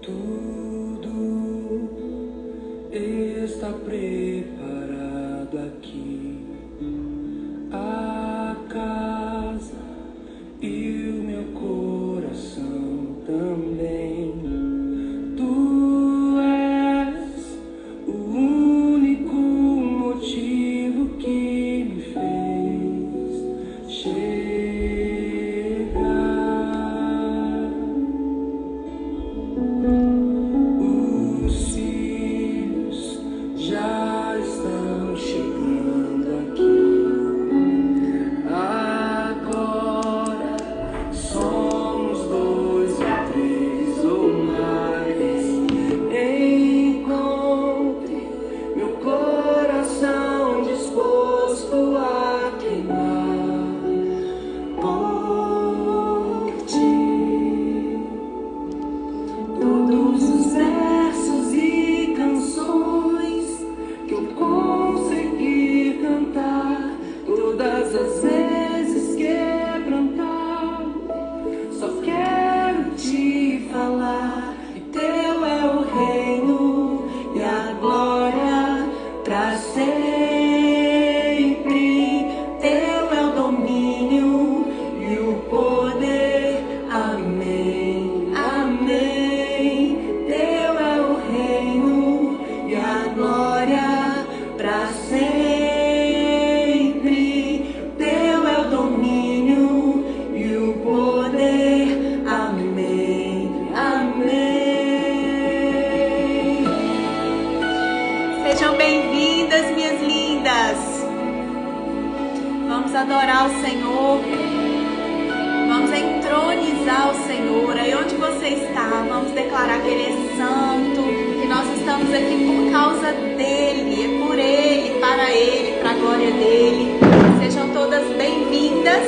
Tudo está preparado aqui, a casa e o meu coração também. Tu és o único motivo que me fez chegar. Os filhos já estão chegando aqui. Agora somos 2 ou 3 ou mais. Encontre meu coração disposto a queimar por ti. Todos os versos e canções que eu conseguir cantar, todas as vezes quebrantado, só quero te falar que teu é o reino e a glória pra sempre. Teu é o domínio e o poder. Amém, amém. Teu é o reino e a glória pra sempre. Teu é o domínio e o poder. Amém, amém. Sejam bem-vindas, minhas lindas. Vamos adorar o Senhor. Vamos entronizar o Senhor. Aí onde você está, vamos declarar que Ele é santo, que nós estamos aqui por causa dEle, é por Ele, para a glória dEle. Sejam todas bem-vindas.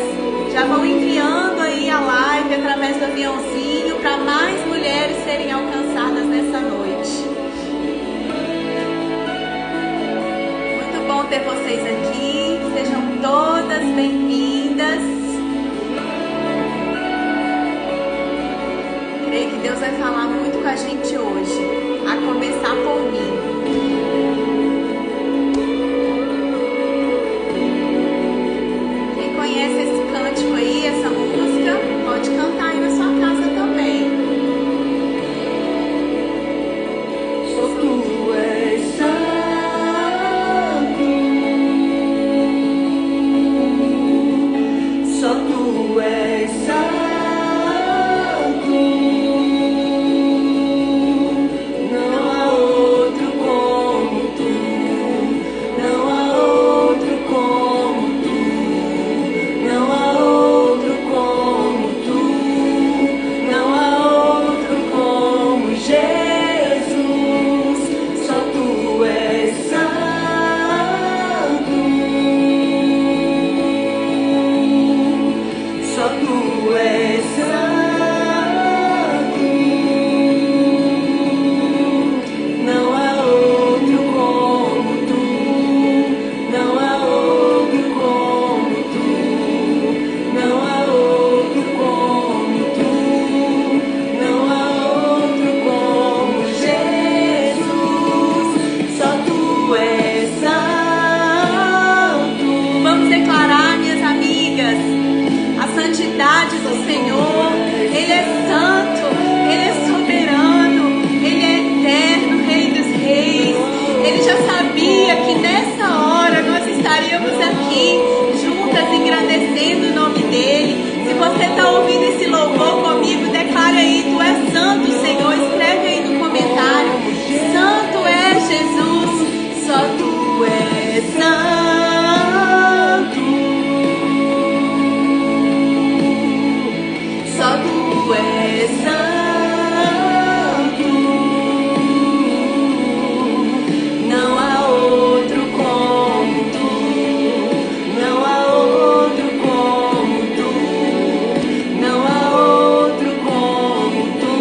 Já vão enviando aí a live através do aviãozinho para mais mulheres serem alcançadas nessa noite. Muito bom ter vocês aqui. Sejam todas bem-vindas. Creio que Deus vai falar muito com a gente hoje, a começar por mim. Quem conhece esse cântico aí, essa música, pode cantar aí na sua casa também. Só tu és santo, só tu és santo, não há outro como tu, não há outro como tu, não há outro como tu, não há outro como Jesus. Só tu és santo, só tu és santo, não há outro como tu, não há outro como tu, não há outro como tu, não há outro como Jesus. Só tu és santo. Vamos declarar, minhas amigas, a santidade do Senhor. Ele é santo, Ele é soberano, Ele é eterno, Rei dos reis. Ele já sabia que nessa hora nós estaríamos aqui juntas engrandecendo o nome dEle. Se você está ouvindo esse louvor comigo, declare aí: Tu és santo, Senhor. Escreve aí no comentário: Santo é Jesus. Só Tu és santo, só Tu és santo, Não há outro como tu, não há outro como tu, não há outro como tu,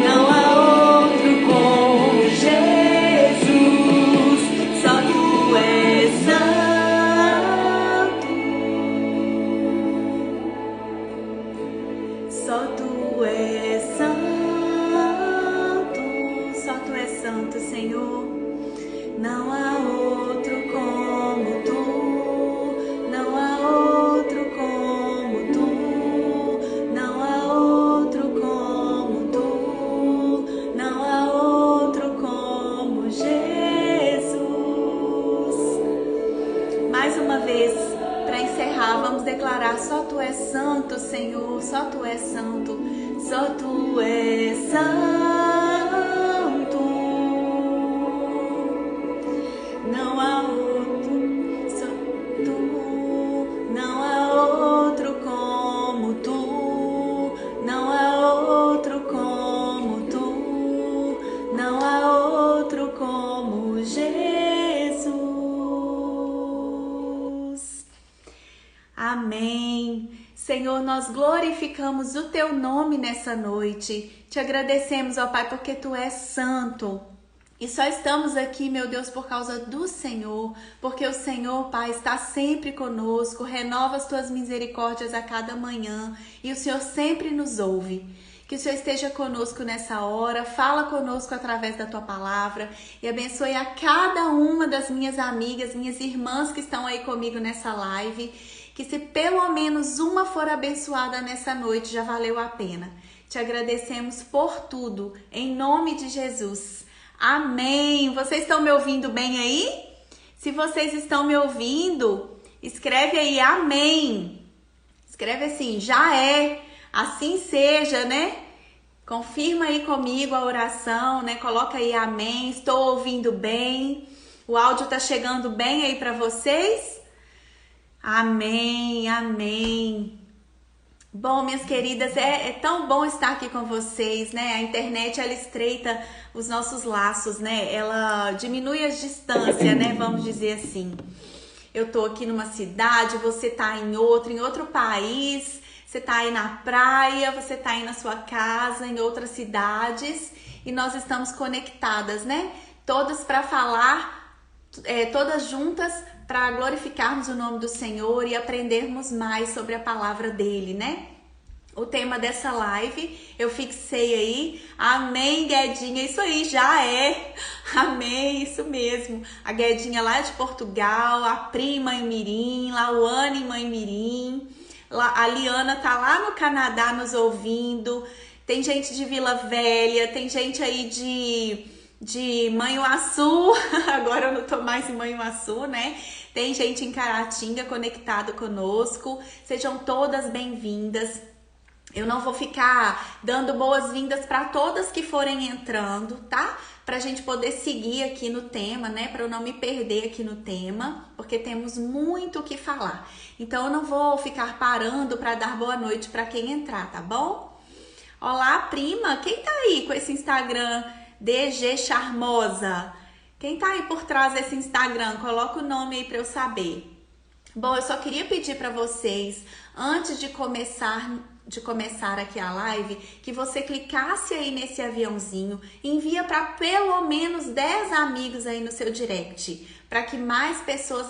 não há outro como Jesus. Só tu és santo, só Tu és santo. Senhor. Não há outro como tu, não há outro como tu, não há outro como tu, não há outro como Jesus. Mais uma vez, para encerrar, vamos declarar: só tu és santo, Senhor, só tu és santo, só tu és santo. Não há outro, só tu, não há outro como tu, não há outro como tu, não há outro como Jesus. Amém. Senhor, nós glorificamos o teu nome nessa noite. Te agradecemos, ó Pai, porque tu és santo. E só estamos aqui, meu Deus, por causa do Senhor, porque o Senhor, Pai, está sempre conosco, renova as tuas misericórdias a cada manhã e o Senhor sempre nos ouve. Que o Senhor esteja conosco nessa hora, fala conosco através da tua palavra e abençoe a cada uma das minhas amigas, minhas irmãs que estão aí comigo nessa live, que se pelo menos uma for abençoada nessa noite, já valeu a pena. Te agradecemos por tudo, em nome de Jesus. Amém! Vocês estão me ouvindo bem aí? Se vocês estão me ouvindo, escreve aí amém. Escreve assim, já é, assim seja, né? Confirma aí comigo a oração, né? Coloca aí amém, estou ouvindo bem. O áudio tá chegando bem aí para vocês? Amém, amém. Bom, minhas queridas, é tão bom estar aqui com vocês, né? A internet, ela estreita os nossos laços, né? Ela diminui as distâncias, né? Vamos dizer assim. Eu tô aqui numa cidade, você tá em outro país, você tá aí na praia, você tá aí na sua casa, em outras cidades, e nós estamos conectadas, né? Todas para falar, todas juntas, para glorificarmos o nome do Senhor e aprendermos mais sobre a palavra dele, né? O tema dessa live eu fixei aí, amém, Guedinha, isso aí, já é, amém, isso mesmo. A Guedinha lá de Portugal, a prima em Mirim, Lauane em Mãe Mirim, a Liana tá lá no Canadá nos ouvindo, tem gente de Vila Velha, tem gente aí de Manhuaçu, agora eu não tô mais em Manhuaçu, né? Tem gente em Caratinga conectado conosco, sejam todas bem-vindas. Eu não vou ficar dando boas-vindas para todas que forem entrando, tá? Pra gente poder seguir aqui no tema, né? Pra eu não me perder aqui no tema, porque temos muito o que falar. Então eu não vou ficar parando para dar boa noite para quem entrar, tá bom? Olá, prima, quem tá aí com esse Instagram DG Charmosa? Quem tá aí por trás desse Instagram? Coloca o nome aí para eu saber. Bom, eu só queria pedir para vocês, antes de começar aqui a live, que você clicasse aí nesse aviãozinho e envia para pelo menos 10 amigos aí no seu direct, para que mais pessoas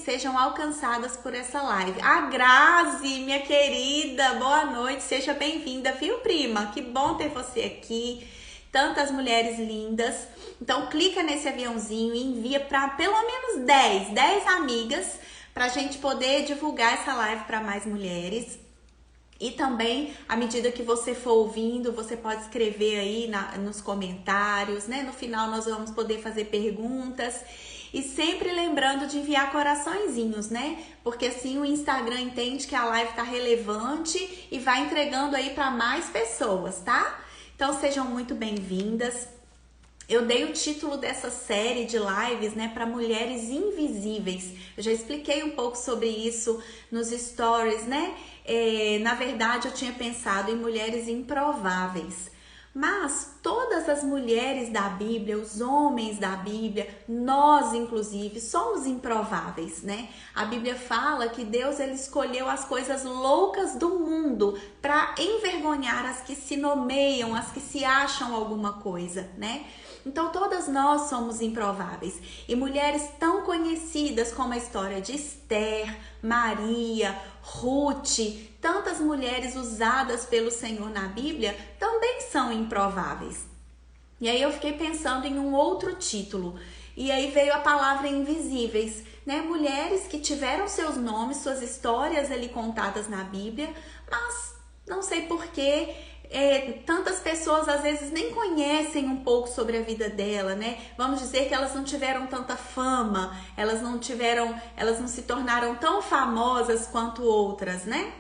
sejam alcançadas por essa live. A Grazi, minha querida, boa noite, seja bem-vinda, viu, prima? Que bom ter você aqui. Tantas mulheres lindas. Então clica nesse aviãozinho e envia para pelo menos 10 amigas, para a gente poder divulgar essa live para mais mulheres. E também, à medida que você for ouvindo, você pode escrever aí nos comentários, né? No final nós vamos poder fazer perguntas. E sempre lembrando de enviar coraçõezinhos, né? Porque assim o Instagram entende que a live tá relevante e vai entregando aí para mais pessoas, tá? Então sejam muito bem-vindas. Eu dei o título dessa série de lives, né, para mulheres invisíveis. Eu já expliquei um pouco sobre isso nos stories, né? Na verdade, eu tinha pensado em mulheres improváveis. Mas todas as mulheres da Bíblia, os homens da Bíblia, nós inclusive, somos improváveis, né? A Bíblia fala que Deus ele escolheu as coisas loucas do mundo para envergonhar as que se nomeiam, as que se acham alguma coisa, né? Então todas nós somos improváveis. E mulheres tão conhecidas como a história de Esther, Maria, Ruth, tantas mulheres usadas pelo Senhor na Bíblia também são improváveis. E aí eu fiquei pensando em um outro título. E aí veio a palavra invisíveis, né? Mulheres que tiveram seus nomes, suas histórias ali contadas na Bíblia, mas não sei porquê, tantas pessoas às vezes nem conhecem um pouco sobre a vida dela, né? Vamos dizer que elas não tiveram tanta fama, elas não se tornaram tão famosas quanto outras, né?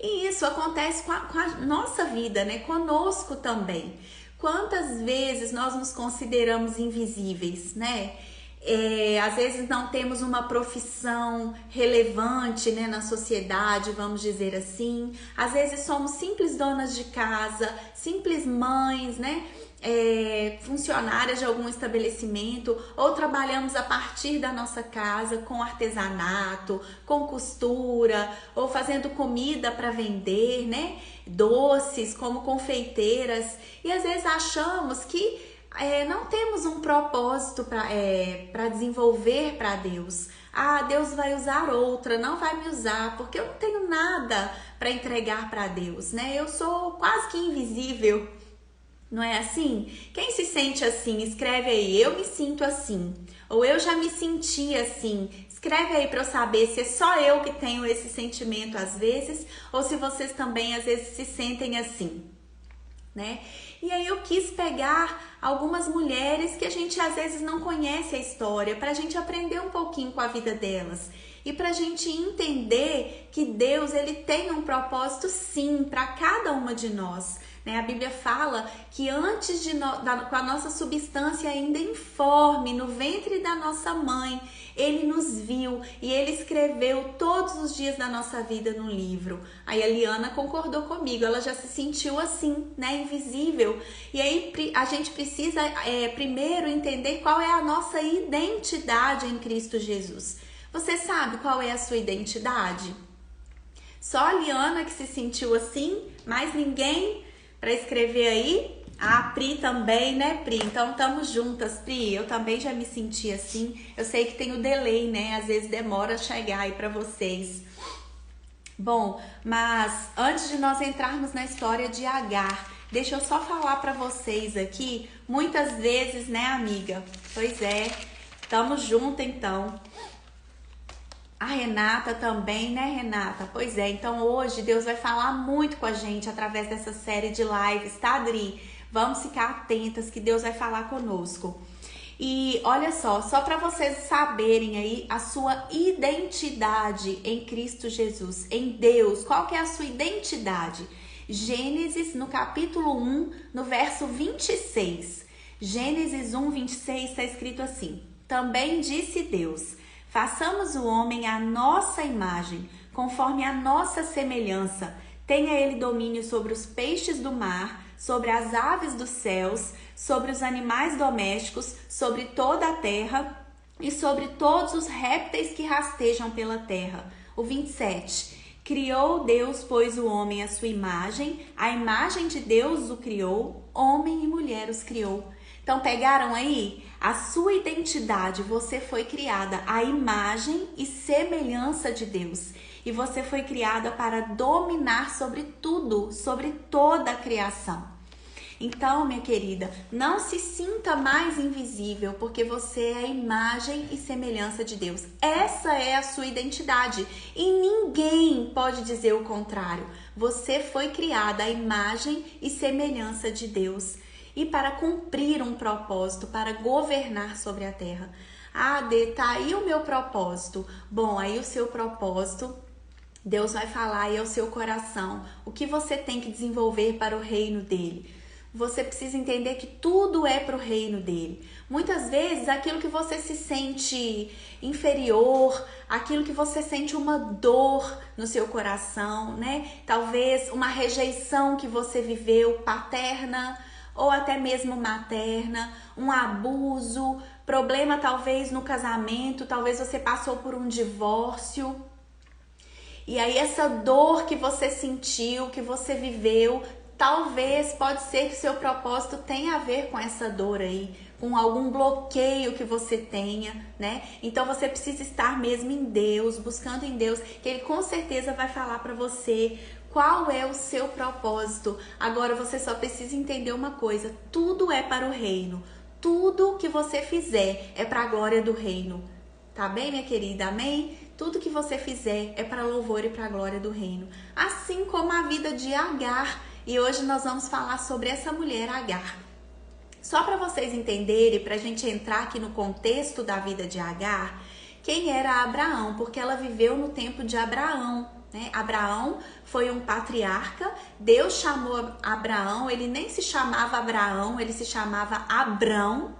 E isso acontece com a nossa vida, né? Conosco também. Quantas vezes nós nos consideramos invisíveis, né? Às vezes não temos uma profissão relevante, né, na sociedade, vamos dizer assim. Às vezes somos simples donas de casa, simples mães, né? Funcionárias de algum estabelecimento, ou trabalhamos a partir da nossa casa com artesanato, com costura, ou fazendo comida para vender, né? Doces, como confeiteiras, e às vezes achamos que não temos um propósito para desenvolver para Deus. Ah, Deus vai usar outra, não vai me usar, porque eu não tenho nada para entregar para Deus, né? Eu sou quase que invisível. Não é assim? Quem se sente assim, escreve aí, eu me sinto assim. Ou eu já me senti assim. Escreve aí para eu saber se é só eu que tenho esse sentimento às vezes, ou se vocês também às vezes se sentem assim, né? E aí eu quis pegar algumas mulheres que a gente às vezes não conhece a história, para a gente aprender um pouquinho com a vida delas. E para a gente entender que Deus, ele tem um propósito sim para cada uma de nós. A Bíblia fala que antes com a nossa substância ainda informe, no ventre da nossa mãe, Ele nos viu e Ele escreveu todos os dias da nossa vida no livro. Aí a Liana concordou comigo, ela já se sentiu assim, né, invisível. E aí a gente precisa primeiro entender qual é a nossa identidade em Cristo Jesus. Você sabe qual é a sua identidade? Só a Liana que se sentiu assim, mais ninguém para escrever aí? A Pri também, né, Pri? Então, estamos juntas, Pri. Eu também já me senti assim. Eu sei que tem o delay, né? Às vezes demora a chegar aí para vocês. Bom, mas antes de nós entrarmos na história de Agar, deixa eu só falar para vocês aqui. Muitas vezes, né, amiga? Pois é, estamos juntas então. A Renata também, né, Renata? Pois é, então hoje Deus vai falar muito com a gente através dessa série de lives, tá, Adri? Vamos ficar atentas que Deus vai falar conosco. E olha só para vocês saberem aí a sua identidade em Cristo Jesus, em Deus. Qual que é a sua identidade? Gênesis, no capítulo 1, no verso 26. Gênesis 1, 26 está escrito assim: Também disse Deus: façamos o homem à nossa imagem, conforme a nossa semelhança. Tenha ele domínio sobre os peixes do mar, sobre as aves dos céus, sobre os animais domésticos, sobre toda a terra e sobre todos os répteis que rastejam pela terra. O 27. Criou Deus, pois, o homem à sua imagem, a imagem de Deus o criou, homem e mulher os criou. Então, pegaram aí? A sua identidade, você foi criada à imagem e semelhança de Deus. E você foi criada para dominar sobre tudo, sobre toda a criação. Então, minha querida, não se sinta mais invisível, porque você é a imagem e semelhança de Deus. Essa é a sua identidade e ninguém pode dizer o contrário. Você foi criada à imagem e semelhança de Deus e para cumprir um propósito, para governar sobre a terra. Ah, Dê, tá aí o meu propósito. Bom, aí o seu propósito, Deus vai falar aí ao seu coração o que você tem que desenvolver para o reino dele. Você precisa entender que tudo é para o reino dele. Muitas vezes aquilo que você se sente inferior, aquilo que você sente uma dor no seu coração, né? Talvez uma rejeição que você viveu paterna ou até mesmo materna, um abuso, problema talvez no casamento, talvez você passou por um divórcio. E aí essa dor que você sentiu, que você viveu, talvez pode ser que seu propósito tenha a ver com essa dor aí, com algum bloqueio que você tenha, né? Então você precisa estar mesmo em Deus, buscando em Deus, que Ele com certeza vai falar para você Qual é o seu propósito? Agora você só precisa entender uma coisa: tudo é para o reino. Tudo que você fizer é para a glória do reino. Tá bem, minha querida? Amém? Tudo que você fizer é para louvor e para a glória do reino. Assim como a vida de Agar. E hoje nós vamos falar sobre essa mulher, Agar. Só para vocês entenderem, para a gente entrar aqui no contexto da vida de Agar, quem era Abraão? Porque ela viveu no tempo de Abraão. Né? Abraão foi um patriarca. Deus chamou Abraão, ele nem se chamava Abraão, ele se chamava Abrão.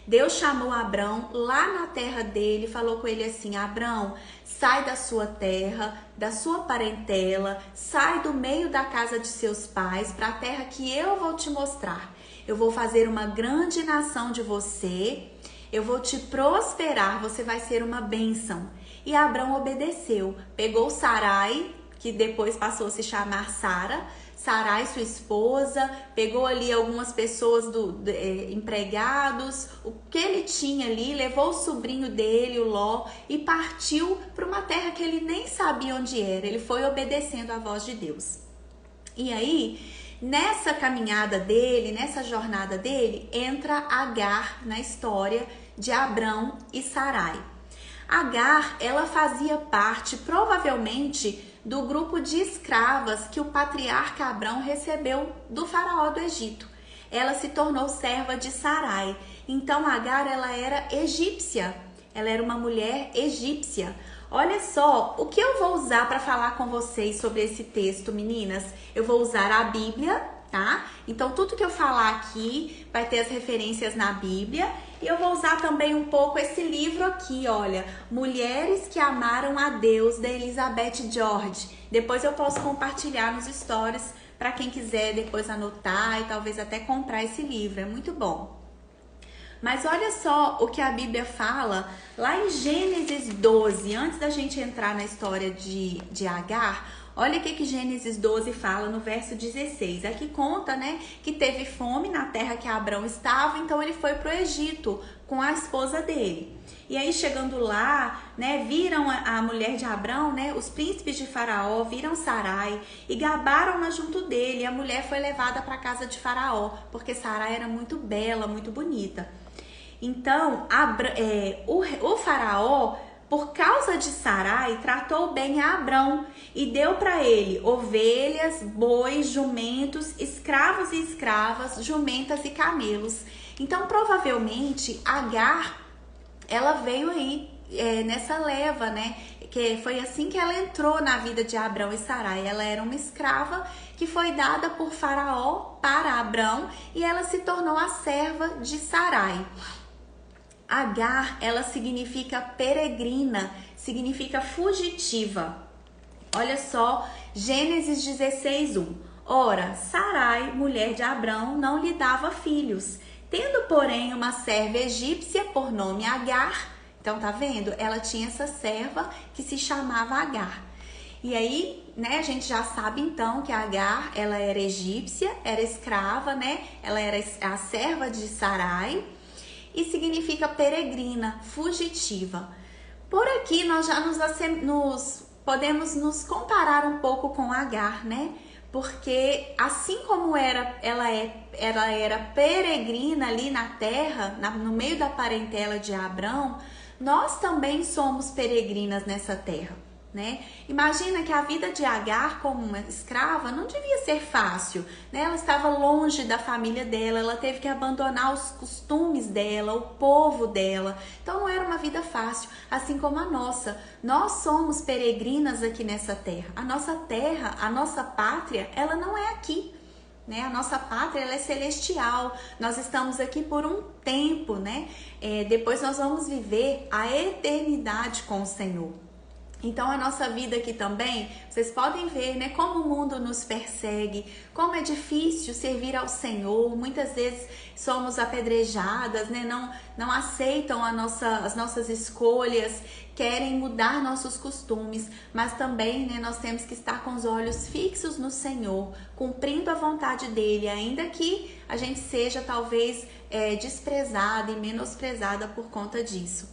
Deus chamou Abrão lá na terra dele, falou com ele assim: Abrão, sai da sua terra, da sua parentela, sai do meio da casa de seus pais para a terra que eu vou te mostrar. Eu vou fazer uma grande nação de você, eu vou te prosperar, você vai ser uma bênção. E Abrão obedeceu, pegou Sarai, que depois passou a se chamar Sara, Sarai, sua esposa, pegou ali algumas pessoas empregados, o que ele tinha ali, levou o sobrinho dele, o Ló, e partiu para uma terra que ele nem sabia onde era. Ele foi obedecendo à voz de Deus. E aí, nessa caminhada dele, nessa jornada dele, entra Agar na história de Abrão e Sarai. Agar, ela fazia parte, provavelmente, do grupo de escravas que o patriarca Abrão recebeu do faraó do Egito. Ela se tornou serva de Sarai. Então Agar, ela era egípcia. Ela era uma mulher egípcia. Olha só, o que eu vou usar para falar com vocês sobre esse texto, meninas? Eu vou usar a Bíblia, tá? Então tudo que eu falar aqui vai ter as referências na Bíblia. E eu vou usar também um pouco esse livro aqui, olha, Mulheres que Amaram a Deus, da Elizabeth George. Depois eu posso compartilhar nos stories para quem quiser depois anotar e talvez até comprar esse livro, é muito bom. Mas olha só o que a Bíblia fala lá em Gênesis 12, antes da gente entrar na história de Agar. Olha o que Gênesis 12 fala no verso 16. Aqui conta, né, que teve fome na terra que Abrão estava, então ele foi para o Egito com a esposa dele. E aí chegando lá, né, viram a mulher de Abrão, né, os príncipes de Faraó, viram Sarai e gabaram-na junto dele. E a mulher foi levada para a casa de Faraó, porque Sarai era muito bela, muito bonita. Então, o Faraó, por causa de Sarai, tratou bem a Abrão e deu para ele ovelhas, bois, jumentos, escravos e escravas, jumentas e camelos. Então, provavelmente, Agar, ela veio aí nessa leva, né? Que foi assim que ela entrou na vida de Abrão e Sarai. Ela era uma escrava que foi dada por Faraó para Abrão e ela se tornou a serva de Sarai. Agar, ela significa peregrina, significa fugitiva. Olha só, Gênesis 16:1. Ora, Sarai, mulher de Abrão, não lhe dava filhos, tendo, porém, uma serva egípcia por nome Agar. Então, tá vendo? Ela tinha essa serva que se chamava Agar. E aí, né, a gente já sabe então que Agar, ela era egípcia, era escrava, né? Ela era a serva de Sarai. E significa peregrina, fugitiva. Por aqui nós já podemos nos comparar um pouco com Agar, né? Porque assim como ela era peregrina ali na terra, no meio da parentela de Abrão, nós também somos peregrinas nessa terra, né? Imagina que a vida de Agar como uma escrava não devia ser fácil, né? Ela estava longe da família dela, ela teve que abandonar os costumes dela, o povo dela. Então não era uma vida fácil, assim como a nossa. Nós somos peregrinas aqui nessa terra. A nossa terra, a nossa pátria, ela não é aqui, né? A nossa pátria, ela é celestial. Nós estamos aqui por um tempo, né? Depois nós vamos viver a eternidade com o Senhor. Então a nossa vida aqui também, vocês podem ver, né, como o mundo nos persegue, como é difícil servir ao Senhor. Muitas vezes somos apedrejadas, né, não aceitam as nossas escolhas, querem mudar nossos costumes, mas também, né, nós temos que estar com os olhos fixos no Senhor, cumprindo a vontade dele, ainda que a gente seja talvez desprezada e menosprezada por conta disso.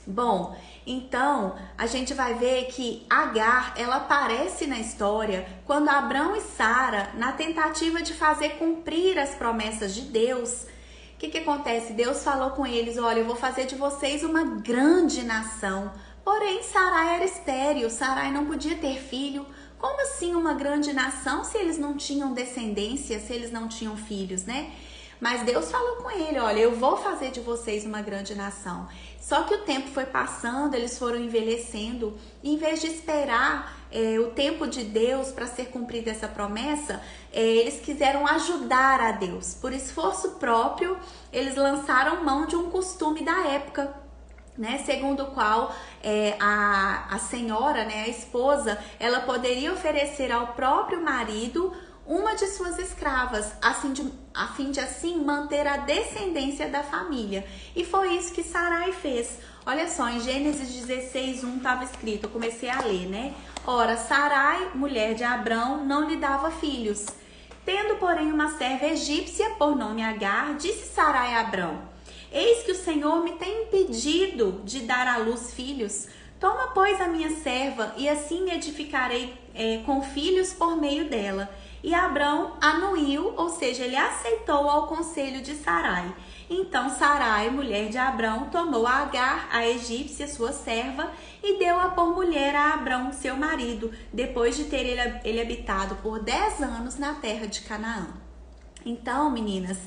Bom, então a gente vai ver que Agar, ela aparece na história quando Abrão e Sara, na tentativa de fazer cumprir as promessas de Deus, o que acontece? Deus falou com eles: olha, eu vou fazer de vocês uma grande nação. Porém, Sarai era estéril, Sarai não podia ter filho. Como assim uma grande nação se eles não tinham descendência, se eles não tinham filhos, né? Mas Deus falou com ele: olha, eu vou fazer de vocês uma grande nação. Só que o tempo foi passando, eles foram envelhecendo, e em vez de esperar o tempo de Deus para ser cumprida essa promessa, eles quiseram ajudar a Deus. Por esforço próprio, eles lançaram mão de um costume da época, né, segundo o qual a senhora, né, a esposa, ela poderia oferecer ao próprio marido uma de suas escravas, a fim de assim manter a descendência da família. E foi isso que Sarai fez. Olha só, em Gênesis 16:1 estava escrito, eu comecei a ler, né? Ora, Sarai, mulher de Abrão, não lhe dava filhos. Tendo, porém, uma serva egípcia, por nome Agar, disse Sarai a Abrão: eis que o Senhor me tem impedido de dar à luz filhos. Toma, pois, a minha serva, e assim me edificarei com filhos por meio dela. E Abrão anuiu, ou seja, ele aceitou ao conselho de Sarai. Então Sarai, mulher de Abrão, tomou a Agar, a egípcia, sua serva, e deu-a por mulher a Abrão, seu marido, depois de ter ele habitado por 10 anos na terra de Canaã. Então, meninas,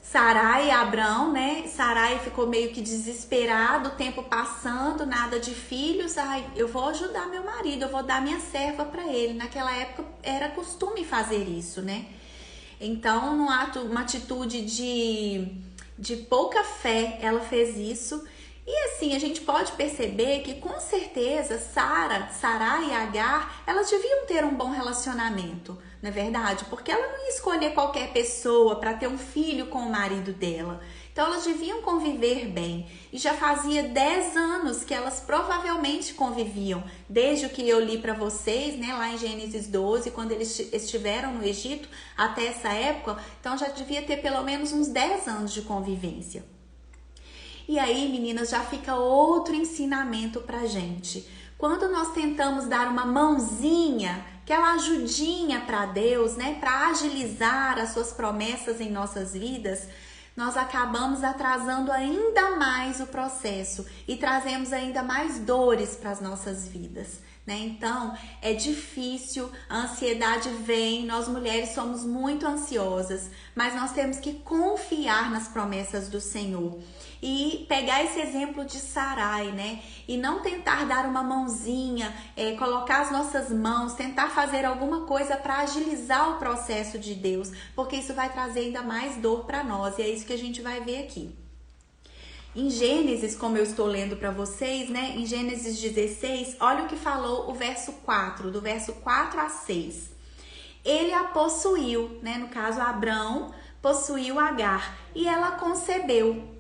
Sarai e Abrão, né? Sarai ficou meio que desesperado, o tempo passando, nada de filhos. Ai, eu vou ajudar meu marido, eu vou dar minha serva para ele. Naquela época era costume fazer isso, né? Então, uma atitude de pouca fé, ela fez isso. E assim, a gente pode perceber que com certeza Sarai e Agar, elas deviam ter um bom relacionamento, não é verdade? Porque ela não ia escolher qualquer pessoa para ter um filho com o marido dela. Então elas deviam conviver bem. E já fazia 10 anos que elas provavelmente conviviam, desde o que eu li para vocês, né, lá em Gênesis 12, quando eles estiveram no Egito até essa época. Então já devia ter pelo menos uns 10 anos de convivência. E aí, meninas, já fica outro ensinamento pra gente. Quando nós tentamos dar uma mãozinha, aquela ajudinha para Deus, né, para agilizar as suas promessas em nossas vidas, nós acabamos atrasando ainda mais o processo e trazemos ainda mais dores para as nossas vidas, né? Então, é difícil, a ansiedade vem, nós mulheres somos muito ansiosas, mas nós temos que confiar nas promessas do Senhor. E pegar esse exemplo de Sarai, né? E não tentar dar uma mãozinha, colocar as nossas mãos, tentar fazer alguma coisa para agilizar o processo de Deus, porque isso vai trazer ainda mais dor para nós, e é isso que a gente vai ver aqui. Em Gênesis, como eu estou lendo para vocês, né? Em Gênesis 16, olha o que falou o verso 4, do verso 4 a 6. Ele a possuiu, né? No caso, Abrão possuiu Agar, e ela concebeu.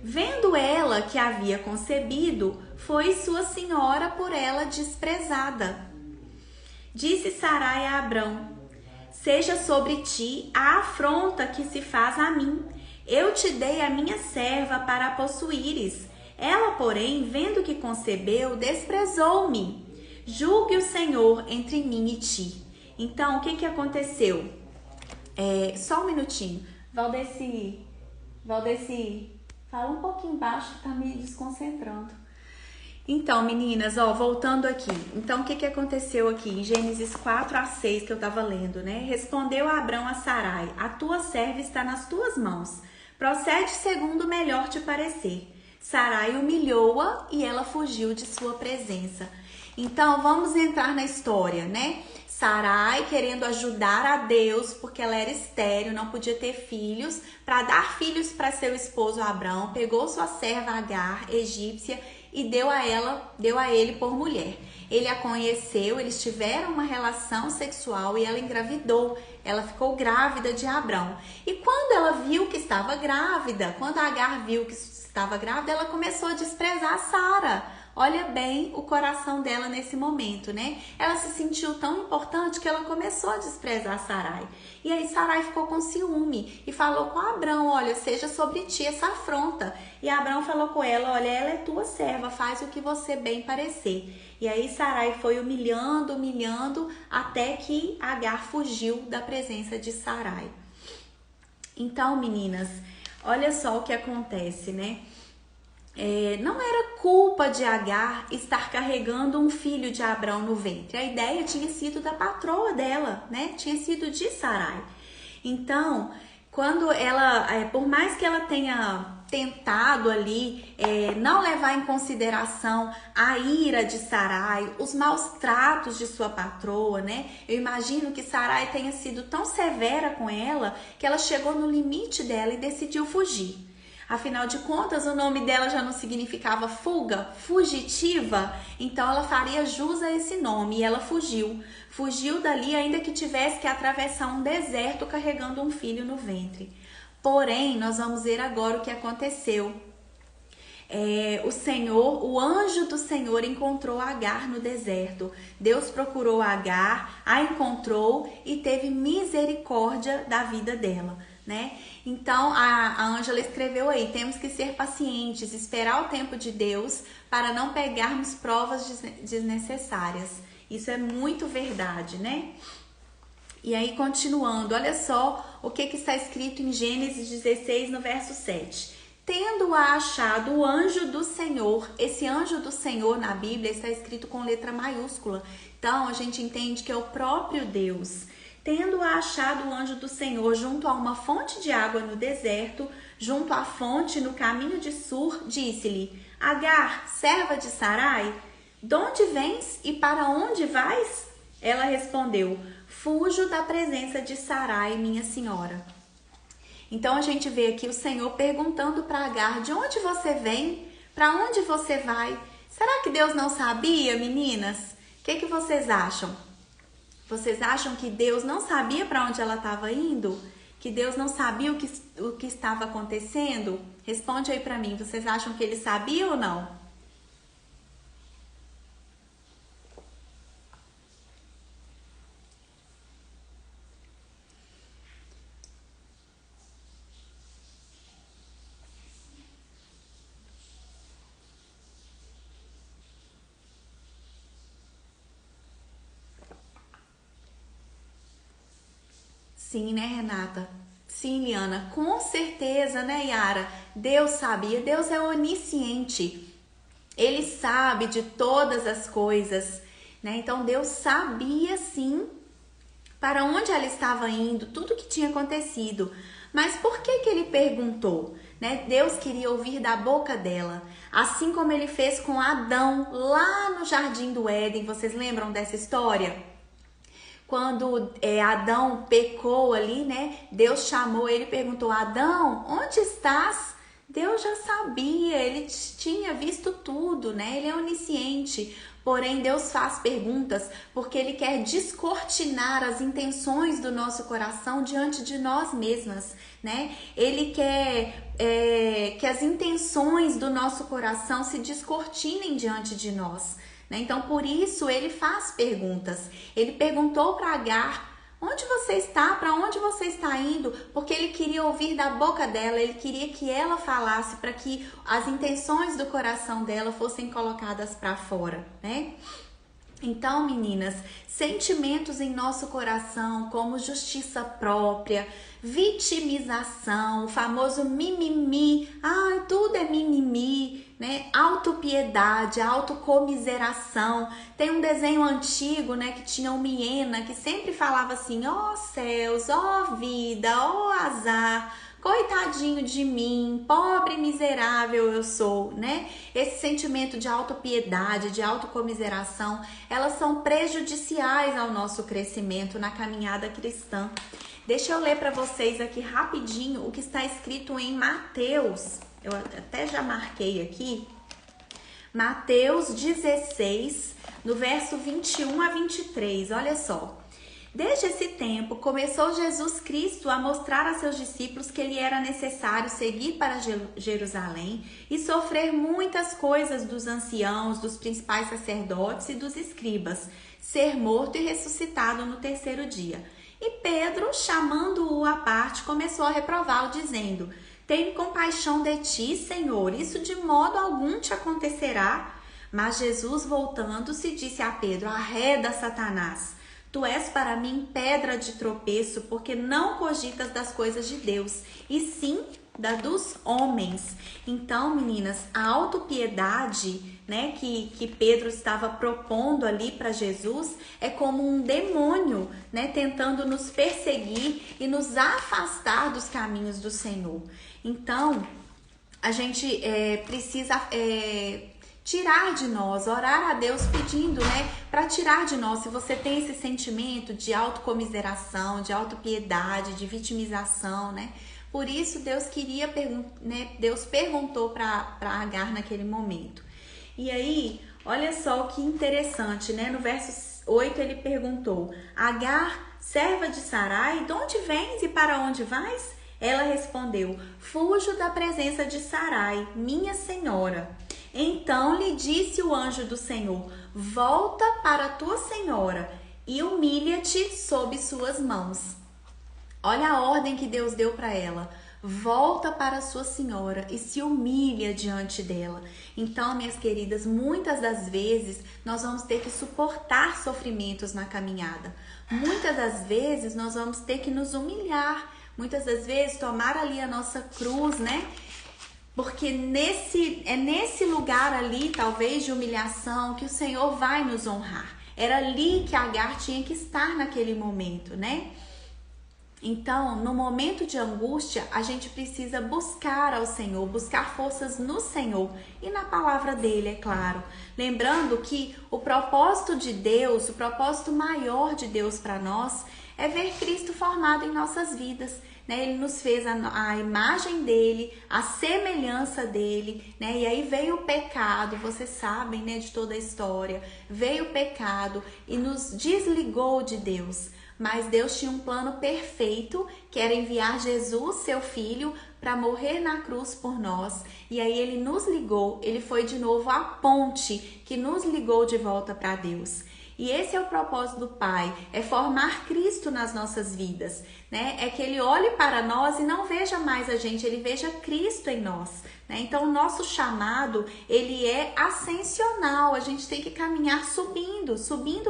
Vendo ela que havia concebido, foi sua senhora por ela desprezada. Disse Sarai a Abrão: seja sobre ti a afronta que se faz a mim. Eu te dei a minha serva para a possuíres. Ela, porém, vendo que concebeu, desprezou-me. Julgue o Senhor entre mim e ti. Então, o que aconteceu? Só um minutinho. Valdeci, fala um pouquinho baixo que tá me desconcentrando. Então, meninas, voltando aqui. Então, o que aconteceu aqui em Gênesis 4 a 6 que eu tava lendo, né? Respondeu Abrão a Sarai: a tua serva está nas tuas mãos. Procede segundo melhor te parecer. Sarai humilhou-a e ela fugiu de sua presença. Então, vamos entrar na história, né? Sarai querendo ajudar a Deus, porque ela era estéril, não podia ter filhos, para dar filhos para seu esposo Abrão, pegou sua serva Agar, egípcia, e deu a ele por mulher. Ele a conheceu, eles tiveram uma relação sexual e ela engravidou. Ela ficou grávida de Abrão. E quando ela viu que estava grávida, quando a Agar viu que estava grávida, ela começou a desprezar Sara. Olha bem o coração dela nesse momento, né? Ela se sentiu tão importante que ela começou a desprezar Sarai. E aí Sarai ficou com ciúme e falou com Abrão, olha, seja sobre ti essa afronta. E Abrão falou com ela, olha, ela é tua serva, faz o que você bem parecer. E aí Sarai foi humilhando, até que Agar fugiu da presença de Sarai. Então, meninas, olha só o que acontece, né? Não era culpa de Agar estar carregando um filho de Abrão no ventre. A ideia tinha sido da patroa dela, né? Tinha sido de Sarai. Então, quando ela, por mais que ela tenha tentado ali não levar em consideração a ira de Sarai, os maus tratos de sua patroa, né? Eu imagino que Sarai tenha sido tão severa com ela que ela chegou no limite dela e decidiu fugir. Afinal de contas, o nome dela já não significava fuga, fugitiva, então ela faria jus a esse nome e ela fugiu. Fugiu dali ainda que tivesse que atravessar um deserto carregando um filho no ventre. Porém, nós vamos ver agora o que aconteceu. O anjo do Senhor encontrou Agar no deserto. Deus procurou Agar, a encontrou e teve misericórdia da vida dela, né? Então, a Ângela escreveu aí, temos que ser pacientes, esperar o tempo de Deus para não pegarmos provas desnecessárias. Isso é muito verdade, né? E aí, continuando, olha só o que está escrito em Gênesis 16, no verso 7. Tendo-a achado o anjo do Senhor, esse anjo do Senhor na Bíblia está escrito com letra maiúscula. Então, a gente entende que é o próprio Deus. Tendo-a achado o anjo do Senhor junto a uma fonte de água no deserto, junto à fonte no caminho de Sur, disse-lhe, Agar, serva de Sarai, de onde vens e para onde vais? Ela respondeu, fujo da presença de Sarai, minha senhora. Então, a gente vê aqui o Senhor perguntando para Agar, de onde você vem? Para onde você vai? Será que Deus não sabia, meninas? O que vocês acham? Vocês acham que Deus não sabia para onde ela estava indo? Que Deus não sabia o que estava acontecendo? Responde aí para mim, vocês acham que ele sabia ou não? Sim, né, Renata? Sim, Liana, com certeza, né, Yara? Deus sabia, Deus é onisciente. Ele sabe de todas as coisas, né? Então, Deus sabia, sim, para onde ela estava indo, tudo que tinha acontecido. Mas por que ele perguntou? Né? Deus queria ouvir da boca dela, assim como ele fez com Adão lá no Jardim do Éden. Vocês lembram dessa história? Quando Adão pecou ali, né? Deus chamou ele e perguntou, Adão, onde estás? Deus já sabia, ele tinha visto tudo, né? Ele é onisciente. Porém, Deus faz perguntas porque ele quer descortinar as intenções do nosso coração diante de nós mesmas, né? Ele quer que as intenções do nosso coração se descortinem diante de nós. Então, por isso, ele faz perguntas. Ele perguntou para Agar, onde você está? Para onde você está indo? Porque ele queria ouvir da boca dela, ele queria que ela falasse para que as intenções do coração dela fossem colocadas para fora, né? Então, meninas, sentimentos em nosso coração como justiça própria, vitimização, o famoso mimimi, tudo é mimimi, né? Autopiedade, autocomiseração. Tem um desenho antigo, né, que tinha uma hiena que sempre falava assim, ó céus, ó vida, ó azar, coitadinho de mim, pobre miserável eu sou, né? Esse sentimento de autopiedade, de autocomiseração, elas são prejudiciais ao nosso crescimento na caminhada cristã. Deixa eu ler para vocês aqui rapidinho o que está escrito em Mateus. Eu até já marquei aqui. Mateus 16, no verso 21 a 23, olha só. Desde esse tempo, começou Jesus Cristo a mostrar a seus discípulos que lhe era necessário seguir para Jerusalém e sofrer muitas coisas dos anciãos, dos principais sacerdotes e dos escribas, ser morto e ressuscitado no terceiro dia. E Pedro, chamando-o à parte, começou a reprová-lo, dizendo: tenho compaixão de ti, Senhor, isso de modo algum te acontecerá. Mas Jesus, voltando-se, disse a Pedro: arreda, Satanás. Tu és para mim pedra de tropeço, porque não cogitas das coisas de Deus, e sim da dos homens. Então, meninas, a autopiedade, né, que Pedro estava propondo ali para Jesus é como um demônio, né, tentando nos perseguir e nos afastar dos caminhos do Senhor. Então, a gente precisa tirar de nós, orar a Deus pedindo, né, para tirar de nós. Se você tem esse sentimento de autocomiseração, de autopiedade, de vitimização, né, por isso Deus queria, Deus perguntou para Agar naquele momento. E aí, olha só que interessante, né, no verso 8 ele perguntou: Agar, serva de Sarai, de onde vens e para onde vais? Ela respondeu: fujo da presença de Sarai, minha senhora. Então lhe disse o anjo do Senhor: volta para tua senhora e humilha-te sob suas mãos. Olha a ordem que Deus deu para ela. Volta para sua senhora e se humilha diante dela. Então, minhas queridas, muitas das vezes nós vamos ter que suportar sofrimentos na caminhada. Muitas das vezes nós vamos ter que nos humilhar. Muitas das vezes tomar ali a nossa cruz, né? Porque nesse lugar ali, talvez de humilhação, que o Senhor vai nos honrar. Era ali que Agar tinha que estar naquele momento, né? Então, no momento de angústia, a gente precisa buscar ao Senhor, buscar forças no Senhor e na palavra dele, é claro. Lembrando que o propósito de Deus, o propósito maior de Deus para nós é ver Cristo formado em nossas vidas. Né? Ele nos fez a imagem dele, a semelhança dele, né? E aí veio o pecado, vocês sabem, né, de toda a história. Veio o pecado e nos desligou de Deus. Mas Deus tinha um plano perfeito, que era enviar Jesus, seu filho, para morrer na cruz por nós. E aí ele nos ligou, ele foi de novo a ponte que nos ligou de volta para Deus. E esse é o propósito do Pai, é formar Cristo nas nossas vidas, né? É que Ele olhe para nós e não veja mais a gente, Ele veja Cristo em nós, né? Então, o nosso chamado, ele é ascensional, a gente tem que caminhar subindo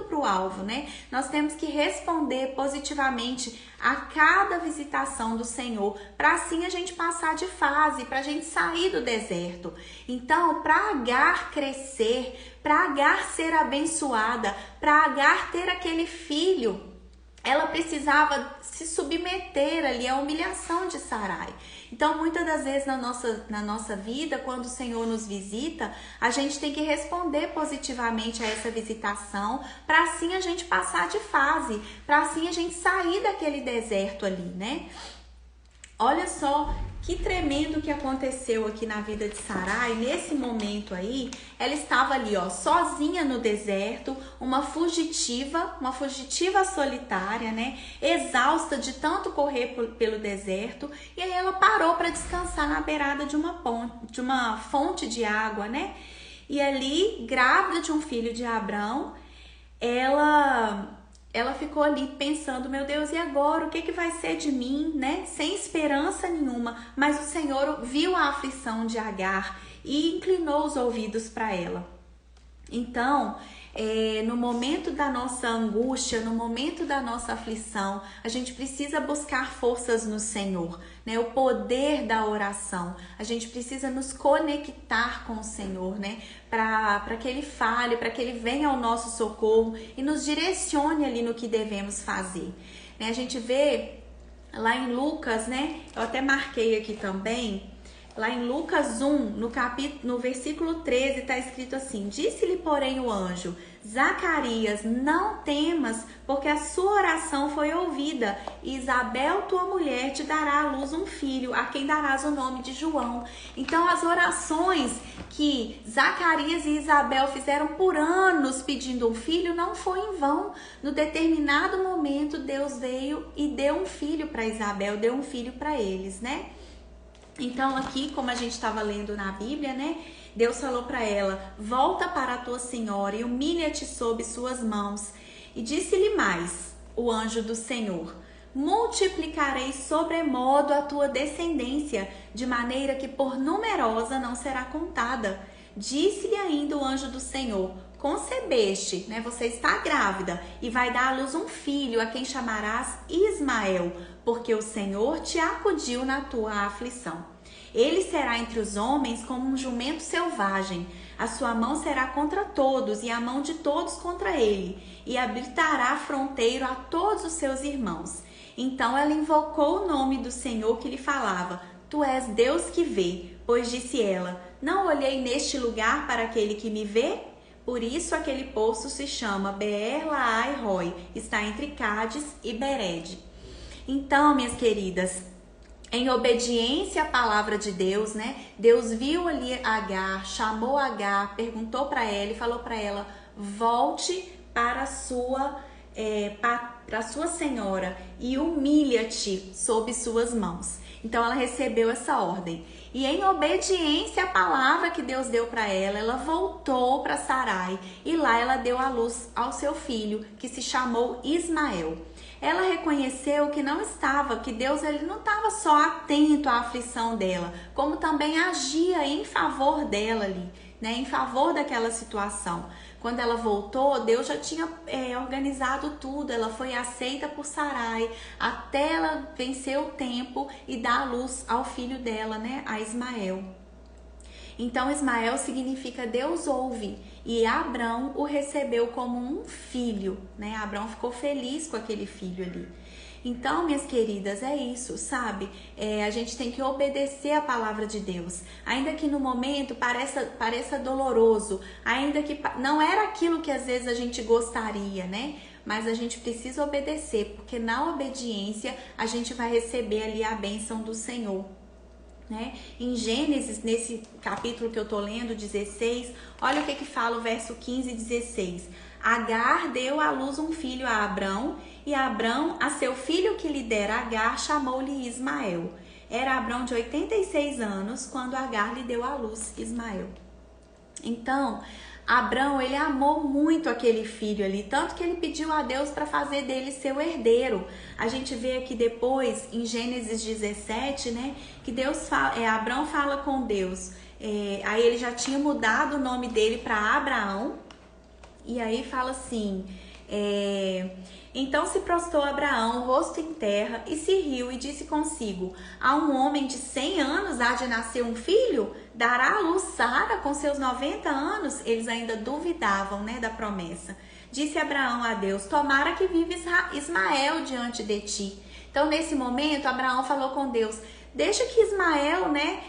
para o alvo, né? Nós temos que responder positivamente a cada visitação do Senhor, para assim a gente passar de fase, para a gente sair do deserto. Então, para Agar crescer, para Agar ser abençoada, para Agar ter aquele filho, ela precisava se submeter ali à humilhação de Sarai. Então, muitas das vezes na nossa vida, quando o Senhor nos visita, a gente tem que responder positivamente a essa visitação, para assim a gente passar de fase, para assim a gente sair daquele deserto ali, né? Olha só que tremendo que aconteceu aqui na vida de Sarai. Nesse momento aí, ela estava ali, ó, sozinha no deserto, uma fugitiva solitária, né? Exausta de tanto correr pelo deserto. E aí ela parou para descansar na beirada de uma fonte de água, né? E ali, grávida de um filho de Abrão, ela ficou ali pensando: meu Deus, e agora? O que vai ser de mim, né? Sem esperança nenhuma. Mas o Senhor viu a aflição de Agar e inclinou os ouvidos para ela. Então, no momento da nossa angústia, no momento da nossa aflição, a gente precisa buscar forças no Senhor, né? O poder da oração. A gente precisa nos conectar com o Senhor, né? Para que Ele fale, para que Ele venha ao nosso socorro e nos direcione ali no que devemos fazer. Né? A gente vê lá em Lucas, né? Eu até marquei aqui também. Lá em Lucas 1, no versículo 13, está escrito assim: disse-lhe, porém, o anjo: Zacarias, não temas, porque a sua oração foi ouvida. Isabel, tua mulher, te dará à luz um filho, a quem darás o nome de João. Então, as orações que Zacarias e Isabel fizeram por anos pedindo um filho não foi em vão. No determinado momento, Deus veio e deu um filho para Isabel, deu um filho para eles, né? Então, aqui, como a gente estava lendo na Bíblia, né? Deus falou para ela: volta para a tua senhora e humilha-te sob suas mãos. E disse-lhe mais o anjo do Senhor: multiplicarei sobremodo a tua descendência, de maneira que por numerosa não será contada. Disse-lhe ainda o anjo do Senhor: concebeste, né? Você está grávida e vai dar à luz um filho, a quem chamarás Ismael, porque o Senhor te acudiu na tua aflição. Ele será entre os homens como um jumento selvagem. A sua mão será contra todos e a mão de todos contra ele, e habitará fronteiro a todos os seus irmãos. Então ela invocou o nome do Senhor que lhe falava: tu és Deus que vê. Pois disse ela: não olhei neste lugar para aquele que me vê? Por isso aquele poço se chama Beer-Lahai-Roi, está entre Cádiz e Bered. Então, minhas queridas, em obediência à palavra de Deus, né? Deus viu ali Agar, chamou Agar, perguntou para ela e falou para ela: volte para a sua senhora e humilha-te sob suas mãos. Então ela recebeu essa ordem. E em obediência à palavra que Deus deu para ela, ela voltou para Sarai e lá ela deu à luz ao seu filho, que se chamou Ismael. Ela reconheceu que Deus ele não estava só atento à aflição dela, como também agia em favor dela ali, né, em favor daquela situação. Quando ela voltou, Deus já tinha organizado tudo, ela foi aceita por Sarai, até ela vencer o tempo e dar a luz ao filho dela, né, a Ismael. Então Ismael significa Deus ouve, e Abrão o recebeu como um filho, né? Abrão ficou feliz com aquele filho ali. Então, minhas queridas, é isso, sabe? A gente tem que obedecer a palavra de Deus. Ainda que no momento pareça doloroso, ainda que não era aquilo que às vezes a gente gostaria, né? Mas a gente precisa obedecer, porque na obediência a gente vai receber ali a bênção do Senhor. Né? Em Gênesis, nesse capítulo que eu tô lendo, 16, olha o que fala o verso 15 e 16. Agar deu à luz um filho a Abrão, e Abrão, a seu filho que lhe dera Agar, chamou-lhe Ismael. Era Abrão de 86 anos quando Agar lhe deu à luz Ismael. Então, Abrão, ele amou muito aquele filho ali, tanto que ele pediu a Deus para fazer dele seu herdeiro. A gente vê aqui depois, em Gênesis 17, né, que Abrão fala com Deus. Aí ele já tinha mudado o nome dele para Abraão, e aí fala assim: então se prostrou Abraão, rosto em terra, e se riu e disse consigo: a um homem de 100 anos há de nascer um filho? Dará à luz Sara com seus 90 anos? Eles ainda duvidavam, né, da promessa. Disse Abraão a Deus: tomara que viva Ismael diante de ti. Então nesse momento Abraão falou com Deus: deixa que Ismael, né,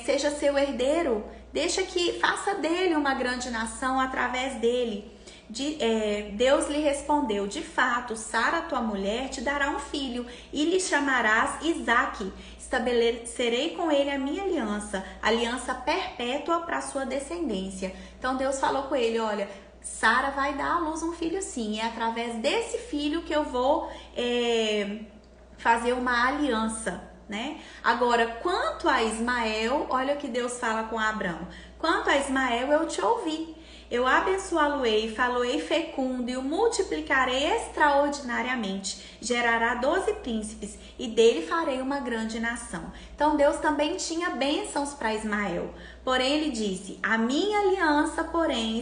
seja seu herdeiro, deixa que faça dele uma grande nação através dele. Deus lhe respondeu: de fato, Sara, tua mulher, te dará um filho e lhe chamarás Isaque. Estabelecerei com ele a minha aliança perpétua para sua descendência. Então Deus falou com ele: olha, Sara vai dar à luz um filho sim, é através desse filho que eu vou fazer uma aliança, né? Agora, quanto a Ismael, olha o que Deus fala com Abrão: quanto a Ismael, eu te ouvi. Eu abençoá-lo-ei, falo-ei fecundo e o multiplicarei extraordinariamente. Gerará 12 príncipes e dele farei uma grande nação. Então Deus também tinha bênçãos para Ismael. Porém ele disse: a minha aliança, porém,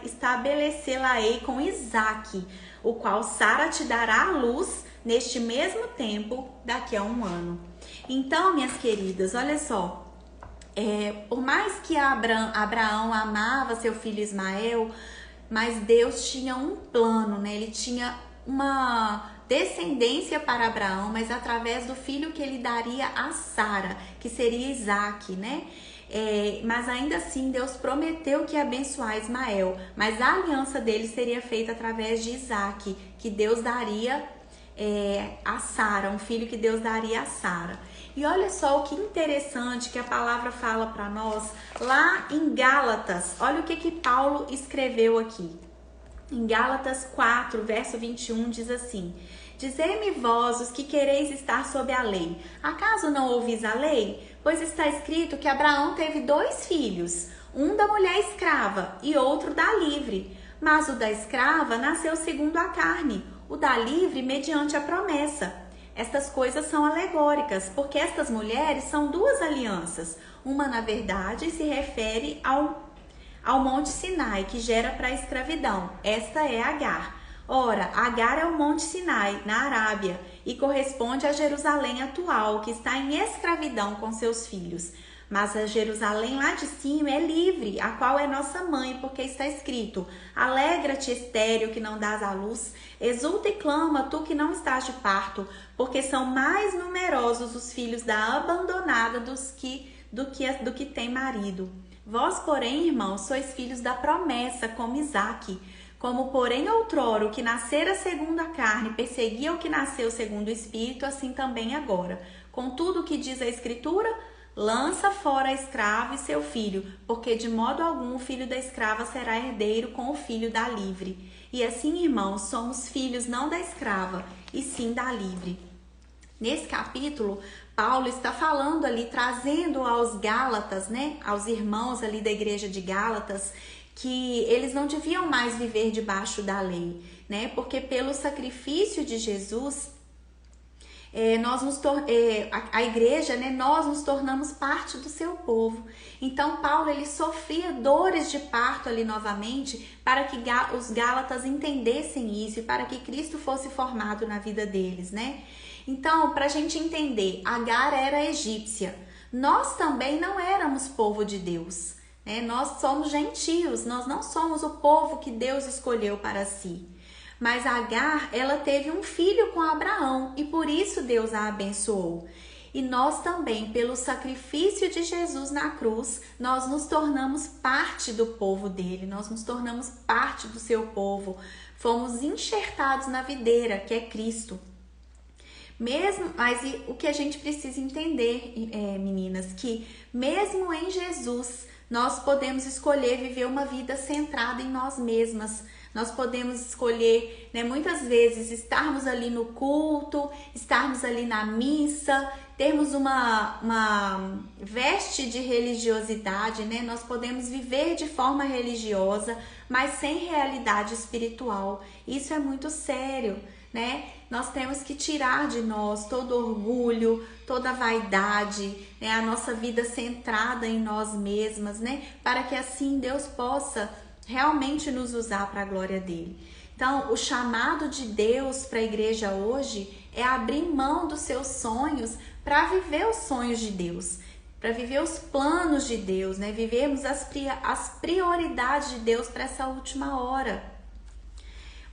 estabelecê-la-ei com Isaque, o qual Sara te dará à luz neste mesmo tempo, daqui a 1 ano. Então, minhas queridas, olha só. Por mais que Abraão amava seu filho Ismael, mas Deus tinha um plano, né? Ele tinha uma descendência para Abraão, mas através do filho que ele daria a Sara, que seria Isaque, né? Mas ainda assim Deus prometeu que ia abençoar Ismael, mas a aliança dele seria feita através de Isaque, que Deus daria a Sara, um filho que Deus daria a Sara. E olha só o que interessante que a palavra fala para nós lá em Gálatas. Olha o que Paulo escreveu aqui. Em Gálatas 4, verso 21, diz assim: Dizei-me vós, os que quereis estar sob a lei, acaso não ouvis a lei? Pois está escrito que Abraão teve 2 filhos, um da mulher escrava e outro da livre. Mas o da escrava nasceu segundo a carne, o da livre mediante a promessa. Estas coisas são alegóricas, porque estas mulheres são 2 alianças. Uma, na verdade, se refere ao Monte Sinai, que gera para a escravidão. Esta é Agar. Ora, Agar é o Monte Sinai, na Arábia, e corresponde a Jerusalém atual, que está em escravidão com seus filhos. Mas a Jerusalém lá de cima é livre, a qual é nossa mãe, porque está escrito: Alegra-te, estéril, que não dás à luz, exulta e clama, tu que não estás de parto, porque são mais numerosos os filhos da abandonada do que tem marido. Vós, porém, irmãos, sois filhos da promessa, como Isaque. Como, porém, outrora o que nascera segundo a carne perseguia o que nasceu segundo o Espírito, assim também agora. Contudo, o que diz a Escritura? Lança fora a escrava e seu filho, porque de modo algum o filho da escrava será herdeiro com o filho da livre. E assim, irmãos, somos filhos não da escrava, e sim da livre. Nesse capítulo, Paulo está falando ali, trazendo aos Gálatas, né, aos irmãos ali da igreja de Gálatas, que eles não deviam mais viver debaixo da lei, né, porque pelo sacrifício de Jesus, a igreja, né, nós nos tornamos parte do seu povo. Então Paulo, ele sofria dores de parto ali novamente para que os Gálatas entendessem isso e para que Cristo fosse formado na vida deles, né? Então, para a gente entender, Agar era egípcia. Nós também não éramos povo de Deus, né? Nós somos gentios, nós não somos o povo que Deus escolheu para si. Mas Agar, ela teve um filho com Abraão e por isso Deus a abençoou. E nós também, pelo sacrifício de Jesus na cruz, nós nos tornamos parte do povo dele, nós nos tornamos parte do seu povo. Fomos enxertados na videira, que é Cristo. Mas o que a gente precisa entender, meninas, que mesmo em Jesus, nós podemos escolher viver uma vida centrada em nós mesmas. Nós podemos escolher, né, muitas vezes, estarmos ali no culto, estarmos ali na missa, termos uma veste de religiosidade, né? Nós podemos viver de forma religiosa, mas sem realidade espiritual. Isso é muito sério, né? Nós temos que tirar de nós todo orgulho, toda vaidade, né? A nossa vida centrada em nós mesmas, né? Para que assim Deus possa realmente nos usar para a glória dele. Então, o chamado de Deus para a igreja hoje é abrir mão dos seus sonhos para viver os sonhos de Deus, para viver os planos de Deus, né? Vivermos as prioridades de Deus para essa última hora.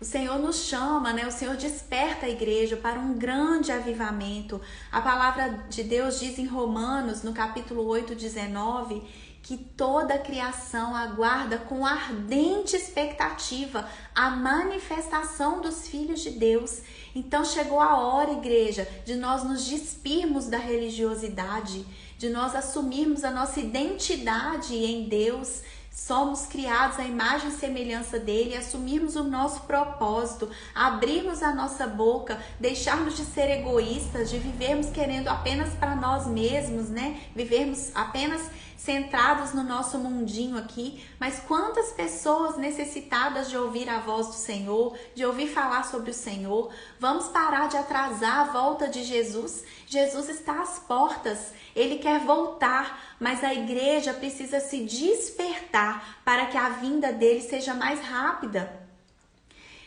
O Senhor nos chama, né? O Senhor desperta a igreja para um grande avivamento. A palavra de Deus diz em Romanos, no capítulo 8, 19, que toda a criação aguarda com ardente expectativa a manifestação dos filhos de Deus. Então chegou a hora, igreja, de nós nos despirmos da religiosidade, de nós assumirmos a nossa identidade em Deus. Somos criados à imagem e semelhança dele, assumirmos o nosso propósito, abrirmos a nossa boca, deixarmos de ser egoístas, de vivermos querendo apenas para nós mesmos, né? Vivermos apenas centrados no nosso mundinho aqui, mas quantas pessoas necessitadas de ouvir a voz do Senhor, de ouvir falar sobre o Senhor. Vamos parar de atrasar a volta de Jesus. Jesus está às portas, ele quer voltar, mas a igreja precisa se despertar para que a vinda dele seja mais rápida.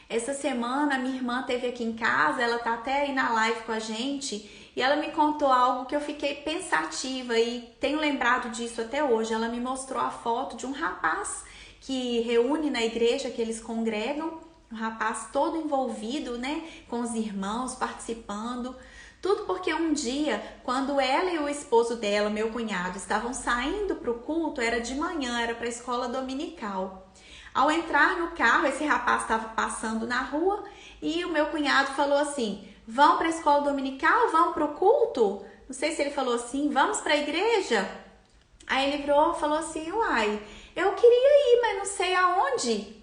Essa semana minha irmã esteve aqui em casa, ela tá até aí na live com a gente, e ela me contou algo que eu fiquei pensativa e tenho lembrado disso até hoje. Ela me mostrou a foto de um rapaz que reúne na igreja que eles congregam, um rapaz todo envolvido, né, com os irmãos, participando. Tudo porque um dia, quando ela e o esposo dela, meu cunhado, estavam saindo para o culto, era de manhã, era para a escola dominical. Ao entrar no carro, esse rapaz estava passando na rua e o meu cunhado falou assim: vão para a escola dominical? Vão para o culto? Não sei se ele falou assim, vamos para a igreja? Aí ele virou e falou assim: uai, eu queria ir, mas não sei aonde.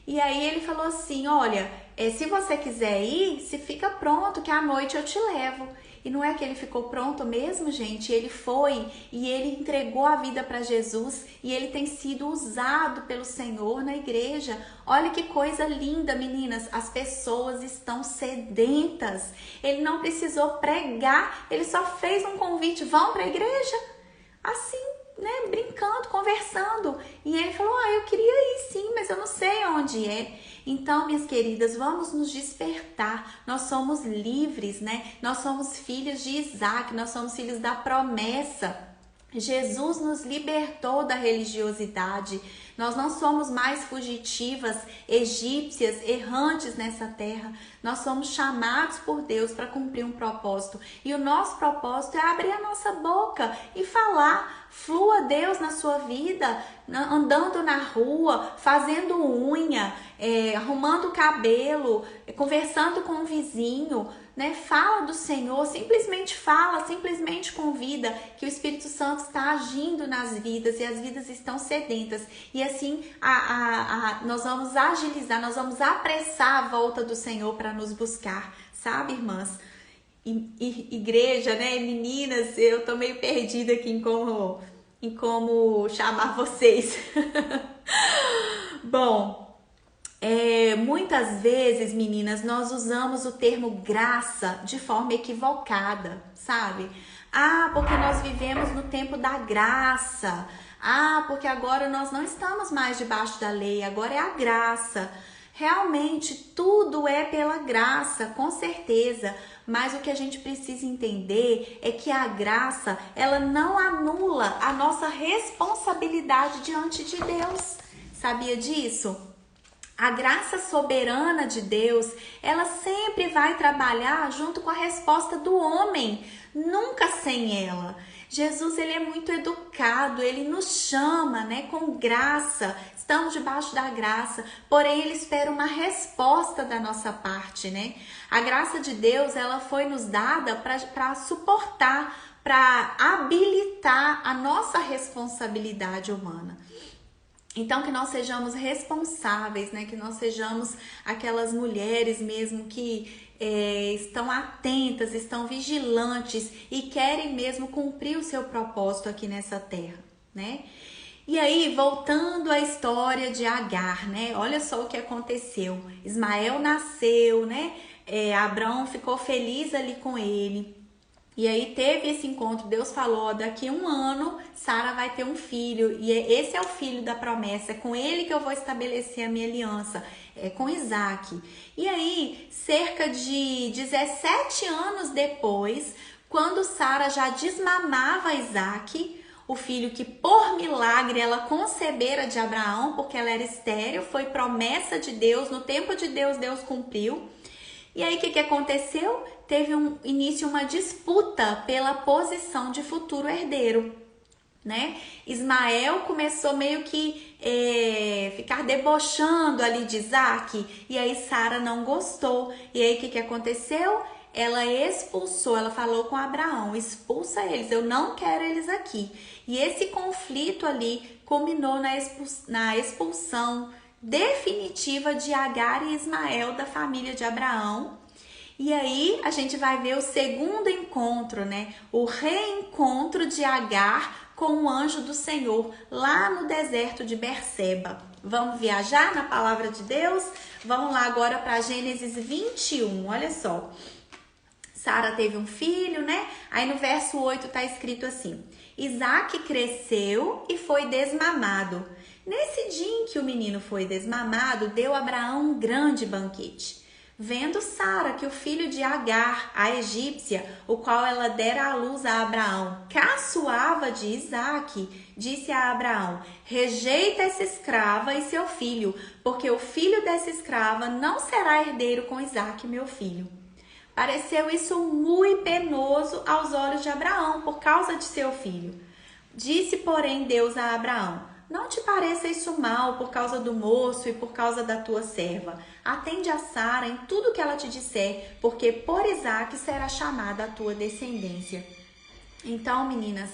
E aí ele falou assim: olha, se você quiser ir, se fica pronto que à noite eu te levo. E não é que ele ficou pronto mesmo, gente? Ele foi e ele entregou a vida para Jesus e ele tem sido usado pelo Senhor na igreja. Olha que coisa linda, meninas. As pessoas estão sedentas. Ele não precisou pregar, ele só fez um convite: vão para a igreja? Assim, né, brincando, conversando. E ele falou: eu queria ir sim, mas eu não sei onde é. Então, minhas queridas, vamos nos despertar. Nós somos livres, né? Nós somos filhos de Isaac, nós somos filhos da promessa. Jesus nos libertou da religiosidade. Nós não somos mais fugitivas, egípcias, errantes nessa terra. Nós somos chamados por Deus para cumprir um propósito. E o nosso propósito é abrir a nossa boca e falar. Flua Deus na sua vida, andando na rua, fazendo unha, arrumando o cabelo, conversando com o vizinho, né? Fala do Senhor, simplesmente fala, simplesmente convida, que o Espírito Santo está agindo nas vidas e as vidas estão sedentas. E assim nós vamos agilizar, nós vamos apressar a volta do Senhor para nos buscar, sabe, irmãs? Igreja, né, meninas, eu tô meio perdida aqui em como chamar vocês. Bom, muitas vezes, meninas, nós usamos o termo graça de forma equivocada, sabe? Porque nós vivemos no tempo da graça. Porque agora nós não estamos mais debaixo da lei, agora é a graça. Realmente, tudo é pela graça, com certeza. Mas o que a gente precisa entender é que a graça, ela não anula a nossa responsabilidade diante de Deus. Sabia disso? A graça soberana de Deus, ela sempre vai trabalhar junto com a resposta do homem, nunca sem ela. Jesus, ele é muito educado, ele nos chama, né, com graça, estamos debaixo da graça, porém ele espera uma resposta da nossa parte, né? A graça de Deus, ela foi nos dada para suportar, para habilitar a nossa responsabilidade humana. Então, que nós sejamos responsáveis, né? Que nós sejamos aquelas mulheres mesmo que estão atentas, estão vigilantes e querem mesmo cumprir o seu propósito aqui nessa terra, né? E aí, voltando à história de Agar, né? Olha só o que aconteceu. Ismael nasceu, né? Abraão ficou feliz ali com ele. E aí teve esse encontro, Deus falou: daqui a 1 ano Sara vai ter um filho, e esse é o filho da promessa, é com ele que eu vou estabelecer a minha aliança, com Isaac. E aí, cerca de 17 anos depois, quando Sara já desmamava Isaac, o filho que por milagre ela concebera de Abraão, porque ela era estéril, foi promessa de Deus, no tempo de Deus, Deus cumpriu. E aí, o que aconteceu? Teve início uma disputa pela posição de futuro herdeiro, né? Ismael começou meio que ficar debochando ali de Isaac, e aí Sara não gostou. E aí, o que aconteceu? Ela expulsou, ela falou com Abraão: expulsa eles, eu não quero eles aqui. E esse conflito ali culminou na expulsão definitiva de Agar e Ismael da família de Abraão. E aí a gente vai ver o segundo encontro, né? O reencontro de Agar com o anjo do Senhor lá no deserto de Berseba. Vamos viajar na palavra de Deus? Vamos lá agora para Gênesis 21, olha só. Sara teve um filho, né? Aí no verso 8 tá escrito assim: Isaac cresceu e foi desmamado. Nesse dia em que o menino foi desmamado, deu Abraão um grande banquete. Vendo Sara que o filho de Agar, a egípcia, o qual ela dera à luz a Abraão, caçoava de Isaac, disse a Abraão: rejeita essa escrava e seu filho, porque o filho dessa escrava não será herdeiro com Isaac, meu filho. Pareceu isso muito penoso aos olhos de Abraão por causa de seu filho. Disse, porém, Deus a Abraão: não te pareça isso mal por causa do moço e por causa da tua serva. Atende a Sara em tudo que ela te disser, porque por Isaque será chamada a tua descendência. Então, meninas,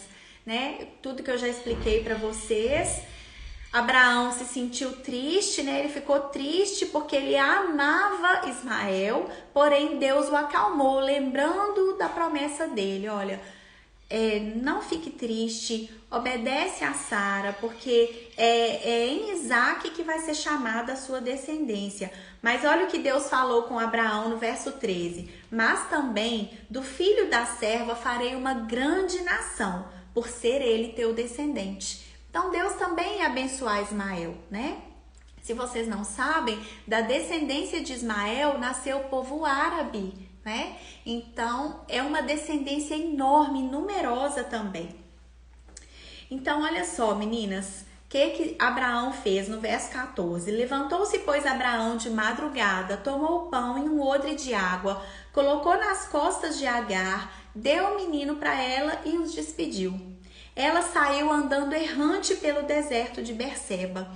né, tudo que eu já expliquei para vocês. Abraão se sentiu triste, né? Ele ficou triste porque ele amava Ismael, porém Deus o acalmou, lembrando da promessa dele. Olha, não fique triste, obedece a Sara, porque é em Isaque que vai ser chamada a sua descendência. Mas olha o que Deus falou com Abraão no verso 13. Mas também do filho da serva farei uma grande nação, por ser ele teu descendente. Então Deus também ia abençoar Ismael, né? Se vocês não sabem, da descendência de Ismael nasceu o povo árabe, né? Então é uma descendência enorme, numerosa também. Então olha só, meninas, o que Abraão fez no verso 14? Levantou-se, pois, Abraão de madrugada, tomou o pão e um odre de água, colocou nas costas de Agar, deu o menino para ela e os despediu. Ela saiu andando errante pelo deserto de Berseba.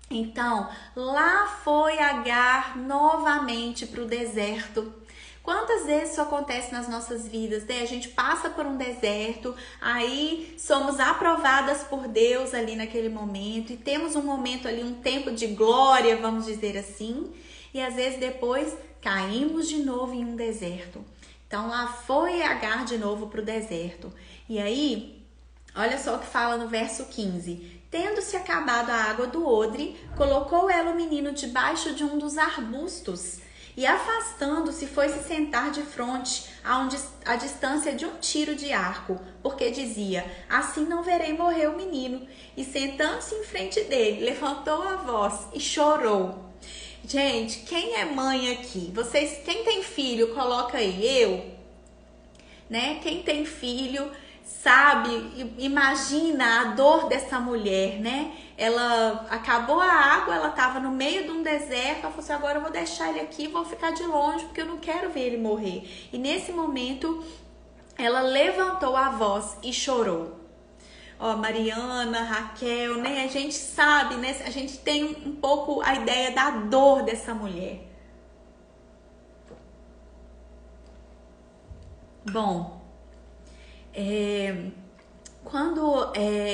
Então, lá foi Agar novamente para o deserto. Quantas vezes isso acontece nas nossas vidas, né? A gente passa por um deserto, aí somos aprovadas por Deus ali naquele momento e temos um momento ali, um tempo de glória, vamos dizer assim, e às vezes depois caímos de novo em um deserto. Então, lá foi Agar de novo para o deserto. E aí, olha só o que fala no verso 15. Tendo-se acabado a água do odre, colocou ela o menino debaixo de um dos arbustos e, afastando-se, foi se sentar de fronte a distância de um tiro de arco, porque dizia: assim não verei morrer o menino. E sentando-se em frente dele, levantou a voz e chorou. Gente, quem é mãe aqui? Vocês, quem tem filho, coloca aí. Eu, né? Quem tem filho sabe, imagina a dor dessa mulher, né? Ela acabou a água, ela estava no meio de um deserto, ela falou assim: agora eu vou deixar ele aqui, vou ficar de longe porque eu não quero ver ele morrer. E nesse momento ela levantou a voz e chorou. Ó, Mariana, Raquel, né? A gente sabe, né? A gente tem um pouco a ideia da dor dessa mulher. Bom, quando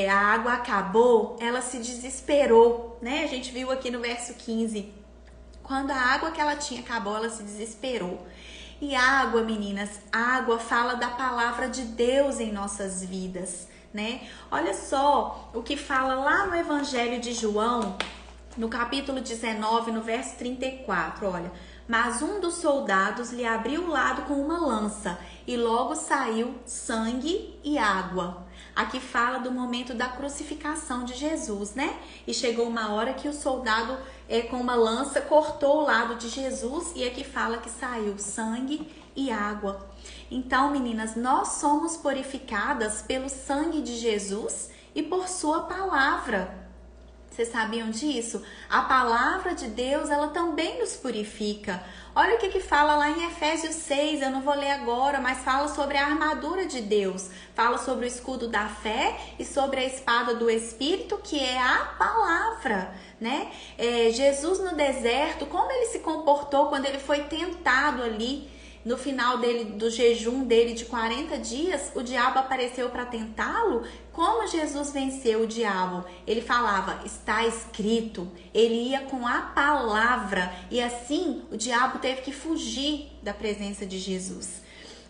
a água acabou, ela se desesperou, né? A gente viu aqui no verso 15. Quando a água que ela tinha acabou, ela se desesperou. E água, meninas, água fala da palavra de Deus em nossas vidas, né? Olha só o que fala lá no Evangelho de João, no capítulo 19, no verso 34, olha. Mas um dos soldados lhe abriu o lado com uma lança e logo saiu sangue e água. Aqui fala do momento da crucificação de Jesus, né? E chegou uma hora que o soldado com uma lança cortou o lado de Jesus e aqui fala que saiu sangue e água. Então, meninas, nós somos purificadas pelo sangue de Jesus e por sua palavra. Vocês sabiam disso? A palavra de Deus, ela também nos purifica. Olha o que fala lá em Efésios 6, eu não vou ler agora, mas fala sobre a armadura de Deus. Fala sobre o escudo da fé e sobre a espada do Espírito, que é a palavra, né? Jesus no deserto, como ele se comportou quando ele foi tentado ali? No final do jejum dele de 40 dias, o diabo apareceu para tentá-lo. Como Jesus venceu o diabo? Ele falava, está escrito. Ele ia com a palavra e assim o diabo teve que fugir da presença de Jesus.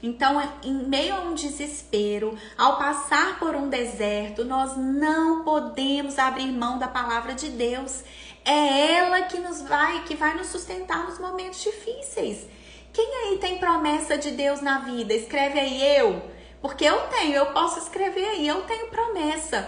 Então, em meio a um desespero, ao passar por um deserto, nós não podemos abrir mão da palavra de Deus. É ela que vai nos sustentar nos momentos difíceis. Quem aí tem promessa de Deus na vida? Escreve aí eu. Porque eu posso escrever aí, eu tenho promessa.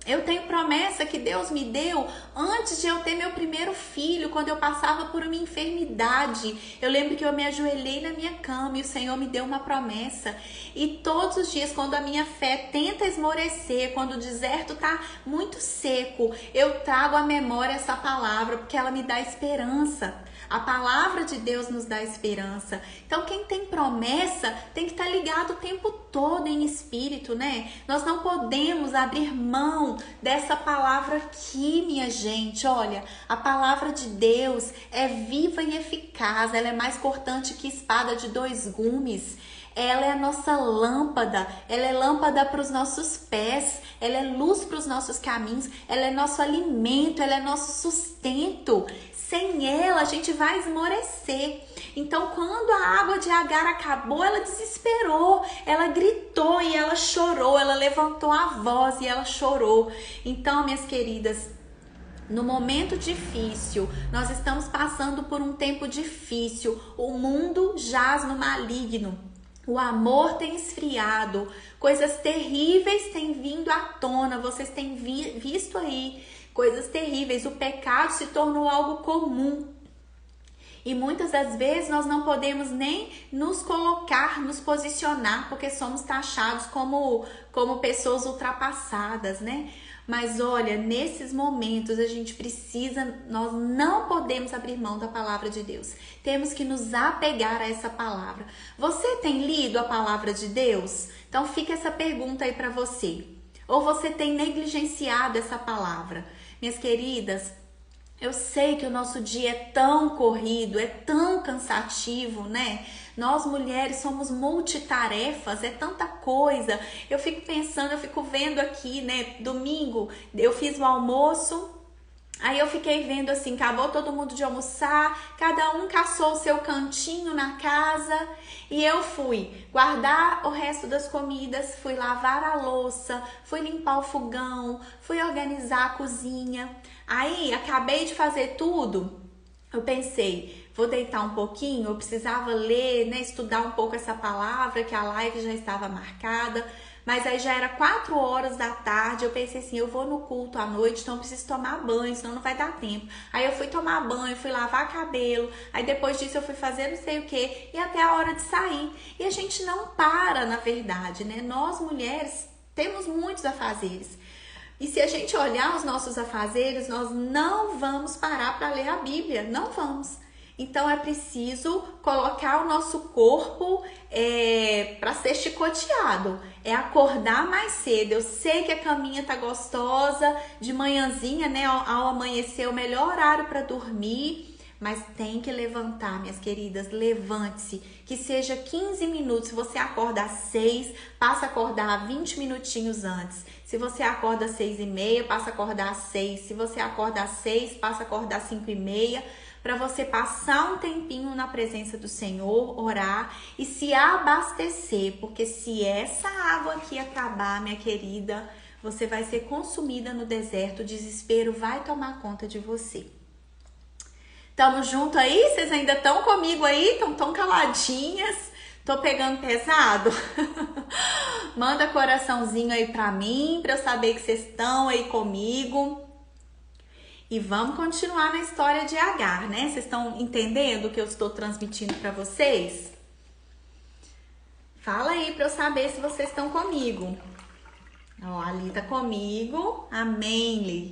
Eu tenho promessa que Deus me deu antes de eu ter meu primeiro filho, quando eu passava por uma enfermidade. Eu lembro que eu me ajoelhei na minha cama e o Senhor me deu uma promessa. E todos os dias, quando a minha fé tenta esmorecer, quando o deserto tá muito seco, eu trago à memória essa palavra, porque ela me dá esperança. A palavra de Deus nos dá esperança. Então, quem tem promessa tem que estar ligado o tempo todo em espírito, né? Nós não podemos abrir mão dessa palavra aqui, minha gente. Olha, a palavra de Deus é viva e eficaz. Ela é mais cortante que espada de 2 gumes. Ela é a nossa lâmpada, ela é lâmpada para os nossos pés, ela é luz para os nossos caminhos, ela é nosso alimento, ela é nosso sustento. Sem ela, a gente vai esmorecer. Então, quando a água de Agar acabou, ela desesperou, ela gritou e ela chorou, ela levantou a voz e ela chorou. Então, minhas queridas, no momento difícil, nós estamos passando por um tempo difícil, o mundo jaz no maligno. O amor tem esfriado, coisas terríveis têm vindo à tona, vocês têm visto aí coisas terríveis, o pecado se tornou algo comum. E muitas das vezes nós não podemos nem nos colocar, nos posicionar, porque somos taxados como pessoas ultrapassadas, né? Mas olha, nesses momentos a gente precisa, nós não podemos abrir mão da palavra de Deus. Temos que nos apegar a essa palavra. Você tem lido a palavra de Deus? Então fica essa pergunta aí para você. Ou você tem negligenciado essa palavra? Minhas queridas, eu sei que o nosso dia é tão corrido, é tão cansativo, né? Nós mulheres somos multitarefas, é tanta coisa. Eu fico pensando, eu fico vendo aqui, né? Domingo eu fiz o almoço, aí eu fiquei vendo assim, acabou todo mundo de almoçar, cada um caçou o seu cantinho na casa e eu fui guardar o resto das comidas, fui lavar a louça, fui limpar o fogão, fui organizar a cozinha. Aí, acabei de fazer tudo, eu pensei, vou deitar um pouquinho, eu precisava ler, né, estudar um pouco essa palavra, que a live já estava marcada, mas aí já era 4 horas da tarde, eu pensei assim, eu vou no culto à noite, então eu preciso tomar banho, senão não vai dar tempo. Aí eu fui tomar banho, fui lavar cabelo, aí depois disso eu fui fazer não sei o que, e até a hora de sair. E a gente não para, na verdade, né? Nós mulheres temos muitos afazeres. E se a gente olhar os nossos afazeres, nós não vamos parar para ler a Bíblia, não vamos. Então é preciso colocar o nosso corpo para ser chicoteado, é acordar mais cedo. Eu sei que a caminha tá gostosa, de manhãzinha, né, ao amanhecer é o melhor horário para dormir, mas tem que levantar, minhas queridas, levante-se, que seja 15 minutos. Se você acorda às 6, passa a acordar 20 minutinhos antes. Se você acorda às 6h30, passa a acordar às 6. Se você acorda às 6, passa a acordar às 5h30, para você passar um tempinho na presença do Senhor, orar e se abastecer, porque se essa água aqui acabar, minha querida, você vai ser consumida no deserto, o desespero vai tomar conta de você. Tamo junto aí? Vocês ainda estão comigo aí? Estão tão caladinhas? Tô pegando pesado? Manda coraçãozinho aí pra mim, pra eu saber que vocês estão aí comigo. E vamos continuar na história de Agar, né? Vocês estão entendendo o que eu estou transmitindo pra vocês? Fala aí pra eu saber se vocês estão comigo. Ó, a Ali tá comigo. Amém, Li.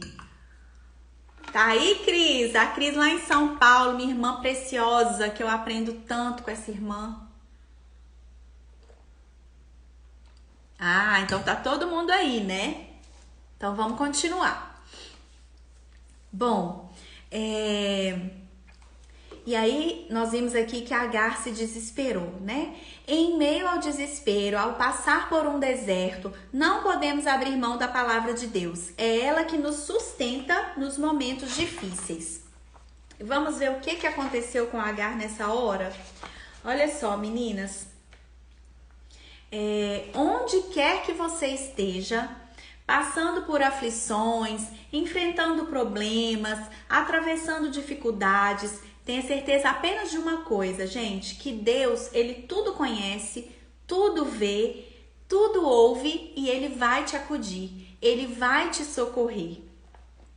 Tá aí, Cris? A Cris lá em São Paulo, minha irmã preciosa, que eu aprendo tanto com essa irmã. Ah, então tá todo mundo aí, né? Então vamos continuar. Bom, e aí nós vimos aqui que Agar se desesperou, né? Em meio ao desespero, ao passar por um deserto, não podemos abrir mão da palavra de Deus. É ela que nos sustenta nos momentos difíceis. Vamos ver o que aconteceu com Agar nessa hora? Olha só, meninas. Onde quer que você esteja, passando por aflições, enfrentando problemas, atravessando dificuldades, tenha certeza apenas de uma coisa, gente, que Deus, Ele tudo conhece, tudo vê, tudo ouve e Ele vai te acudir. Ele vai te socorrer.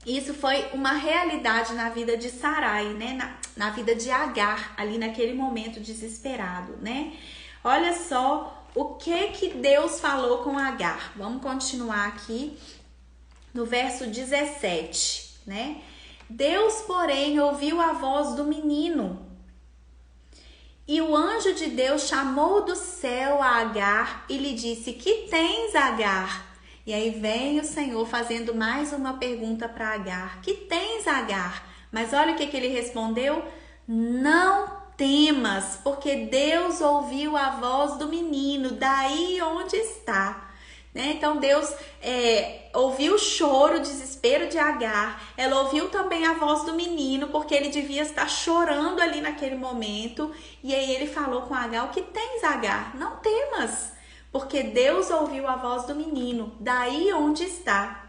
Isso foi uma realidade na vida de Sarai, né? Na vida de Agar, ali naquele momento desesperado, né? Olha só o que Deus falou com Agar. Vamos continuar aqui no verso 17, né? Deus, porém, ouviu a voz do menino. E o anjo de Deus chamou do céu a Agar e lhe disse: que tens, Agar? E aí vem o Senhor fazendo mais uma pergunta para Agar. Que tens, Agar? Mas olha o que ele respondeu. Não temas, porque Deus ouviu a voz do menino, daí onde está. Né? Então Deus ouviu o choro, o desespero de Agar. Ela ouviu também a voz do menino, porque ele devia estar chorando ali naquele momento. E aí ele falou com Agar: o que tens, Agar? Não temas, porque Deus ouviu a voz do menino, daí onde está.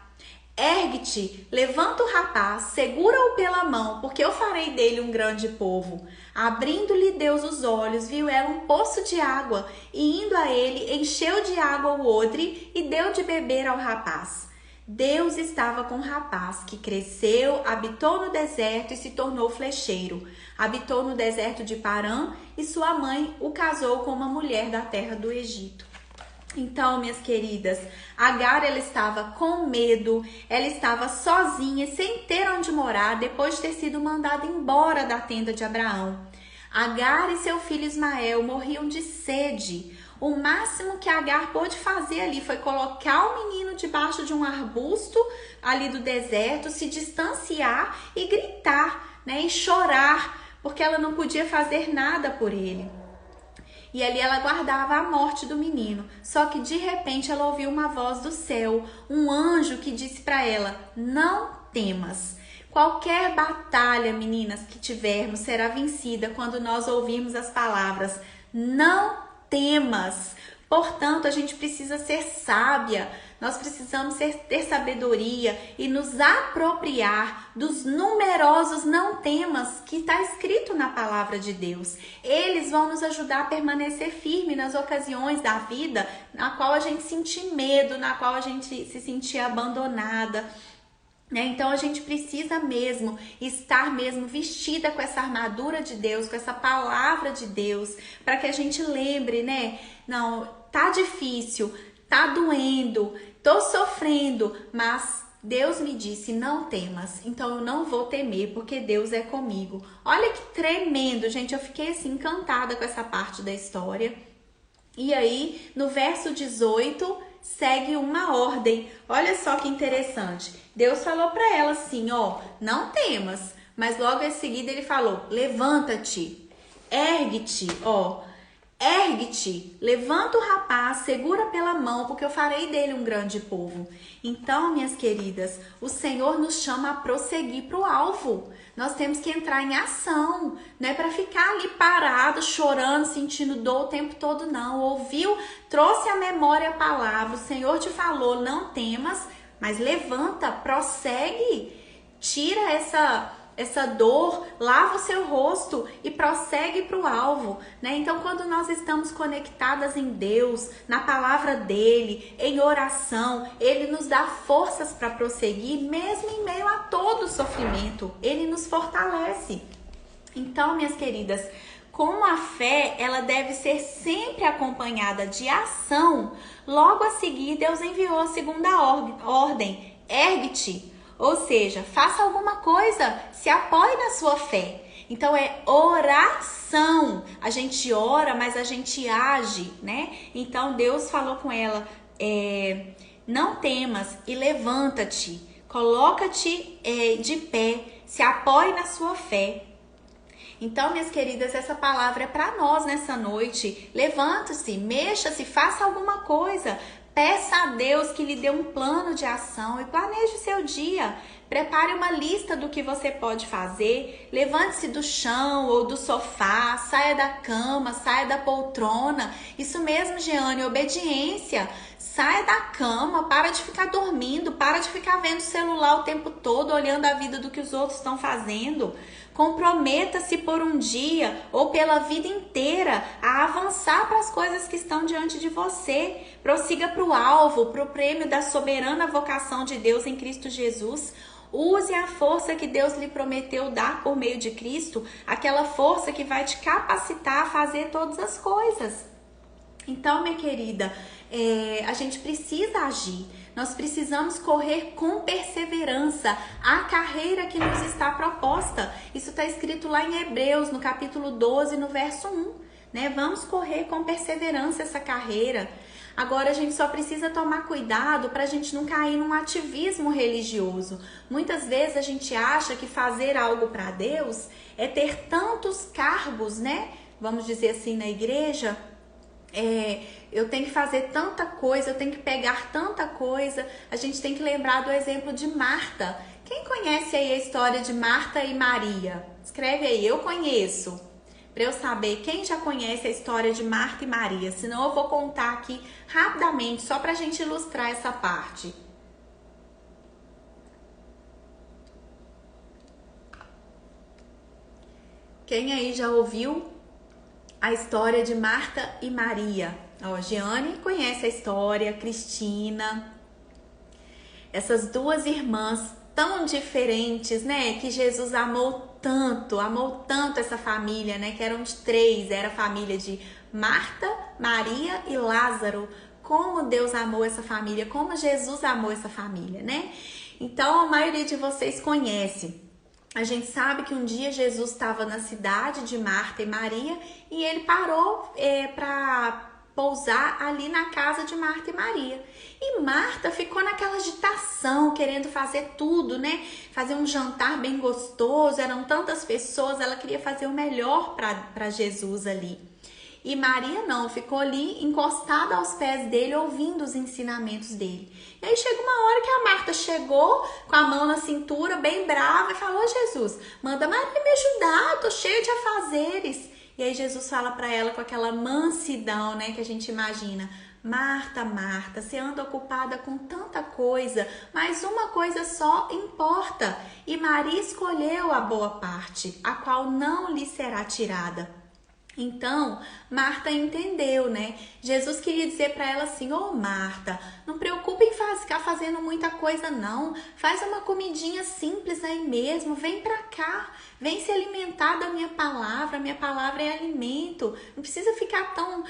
Ergue-te, levanta o rapaz, segura-o pela mão, porque eu farei dele um grande povo. Abrindo-lhe Deus os olhos, viu ela um poço de água, e indo a ele, encheu de água o odre e deu de beber ao rapaz. Deus estava com o rapaz, que cresceu, habitou no deserto e se tornou flecheiro. Habitou no deserto de Parã, e sua mãe o casou com uma mulher da terra do Egito. Então, minhas queridas, Agar, ela estava com medo, ela estava sozinha, sem ter onde morar, depois de ter sido mandada embora da tenda de Abraão. Agar e seu filho Ismael morriam de sede. O máximo que Agar pôde fazer ali foi colocar o menino debaixo de um arbusto ali do deserto, se distanciar e gritar, né, e chorar, porque ela não podia fazer nada por ele. E ali ela guardava a morte do menino. Só que de repente ela ouviu uma voz do céu, um anjo que disse para ela: não temas. Qualquer batalha, meninas, que tivermos será vencida quando nós ouvirmos as palavras não temas. Portanto, a gente precisa ser sábia, nós precisamos ter sabedoria e nos apropriar dos numerosos não temas que está escrito na palavra de Deus. Eles vão nos ajudar a permanecer firme nas ocasiões da vida na qual a gente sentir medo, na qual a gente se sentir abandonada. Então a gente precisa mesmo estar mesmo vestida com essa armadura de Deus, com essa palavra de Deus, para que a gente lembre, né? Não, tá difícil, tá doendo, tô sofrendo, mas Deus me disse: não temas. Então eu não vou temer, porque Deus é comigo. Olha que tremendo, gente. Eu fiquei assim encantada com essa parte da história. E aí, no verso 18, segue uma ordem. Olha só que interessante. Deus falou para ela assim, ó, não temas. Mas logo em seguida ele falou: levanta-te, ergue-te, ó. Ergue-te, levanta o rapaz, segura pela mão, porque eu farei dele um grande povo. Então, minhas queridas, o Senhor nos chama a prosseguir para o alvo. Nós temos que entrar em ação, não é para ficar ali parado, chorando, sentindo dor o tempo todo, não. Ouviu, trouxe à memória a palavra, o Senhor te falou, não temas, mas levanta, prossegue, tira essa dor, lava o seu rosto e prossegue para o alvo, né? Então, quando nós estamos conectadas em Deus, na palavra dele, em oração, ele nos dá forças para prosseguir, mesmo em meio a todo o sofrimento, ele nos fortalece. Então, minhas queridas, como a fé, ela deve ser sempre acompanhada de ação, logo a seguir Deus enviou a segunda ordem, ergue-te. Ou seja, faça alguma coisa, se apoie na sua fé. Então é oração. A gente ora, mas a gente age, né? Então Deus falou com ela, não temas e levanta-te. Coloca-te de pé, se apoie na sua fé. Então, minhas queridas, essa palavra é para nós nessa noite. Levante-se, mexa-se, faça alguma coisa. Peça a Deus que lhe dê um plano de ação e planeje o seu dia. Prepare uma lista do que você pode fazer. Levante-se do chão ou do sofá, saia da cama, saia da poltrona. Isso mesmo, Jeane, obediência. Saia da cama, para de ficar dormindo, para de ficar vendo o celular o tempo todo, olhando a vida do que os outros estão fazendo. Comprometa-se por um dia ou pela vida inteira a avançar para as coisas que estão diante de você. Prossiga para o alvo, para o prêmio da soberana vocação de Deus em Cristo Jesus. Use a força que Deus lhe prometeu dar por meio de Cristo, aquela força que vai te capacitar a fazer todas as coisas. Então, minha querida, a gente precisa agir. Nós precisamos correr com perseverança a carreira que nos está proposta. Isso está escrito lá em Hebreus, no capítulo 12, no verso 1. Né? Vamos correr com perseverança essa carreira. Agora a gente só precisa tomar cuidado para a gente não cair num ativismo religioso. Muitas vezes a gente acha que fazer algo para Deus é ter tantos cargos, né? Vamos dizer assim, na igreja. Eu tenho que fazer tanta coisa, eu tenho que pegar tanta coisa. A gente tem que lembrar do exemplo de Marta. Quem conhece aí a história de Marta e Maria? Escreve aí, eu conheço. Para eu saber quem já conhece a história de Marta e Maria. Senão eu vou contar aqui rapidamente, só para a gente ilustrar essa parte. Quem aí já ouviu a história de Marta e Maria? Ó, Jeane conhece a história, Cristina. Essas duas irmãs tão diferentes, né? Que Jesus amou tanto essa família, né? Que eram de 3, era a família de Marta, Maria e Lázaro. Como Deus amou essa família, como Jesus amou essa família, né? Então, a maioria de vocês conhece. A gente sabe que um dia Jesus estava na cidade de Marta e Maria e ele parou para pousar ali na casa de Marta e Maria. E Marta ficou naquela agitação, querendo fazer tudo, né? Fazer um jantar bem gostoso, eram tantas pessoas, ela queria fazer o melhor para Jesus ali. E Maria não, ficou ali encostada aos pés dele, ouvindo os ensinamentos dele. E aí chega uma hora que a Marta chegou com a mão na cintura, bem brava, e falou: Jesus, manda Maria me ajudar, tô cheia de afazeres. E aí Jesus fala para ela com aquela mansidão, né, que a gente imagina: Marta, Marta, você anda ocupada com tanta coisa, mas uma coisa só importa. E Maria escolheu a boa parte, a qual não lhe será tirada. Então, Marta entendeu, né? Jesus queria dizer para ela assim: ô Marta, não preocupe em ficar fazendo muita coisa não. Faz uma comidinha simples aí mesmo, vem pra cá. Vem se alimentar da minha palavra é alimento. Não precisa ficar tão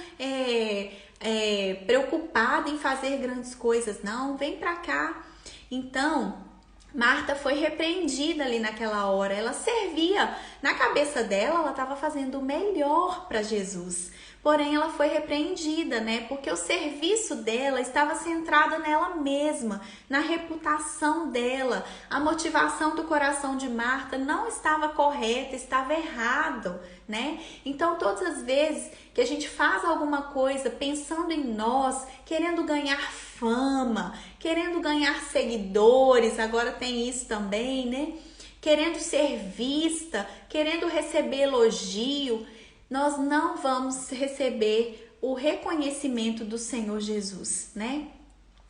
preocupada em fazer grandes coisas, não. Vem pra cá. Então, Marta foi repreendida ali naquela hora. Ela servia. Na cabeça dela, ela estava fazendo o melhor para Jesus. Porém, ela foi repreendida, né? Porque o serviço dela estava centrado nela mesma, na reputação dela. A motivação do coração de Marta não estava correta, estava errado, né? Então, todas as vezes que a gente faz alguma coisa pensando em nós, querendo ganhar fama, querendo ganhar seguidores, agora tem isso também, né? Querendo ser vista, querendo receber elogio, nós não vamos receber o reconhecimento do Senhor Jesus, né?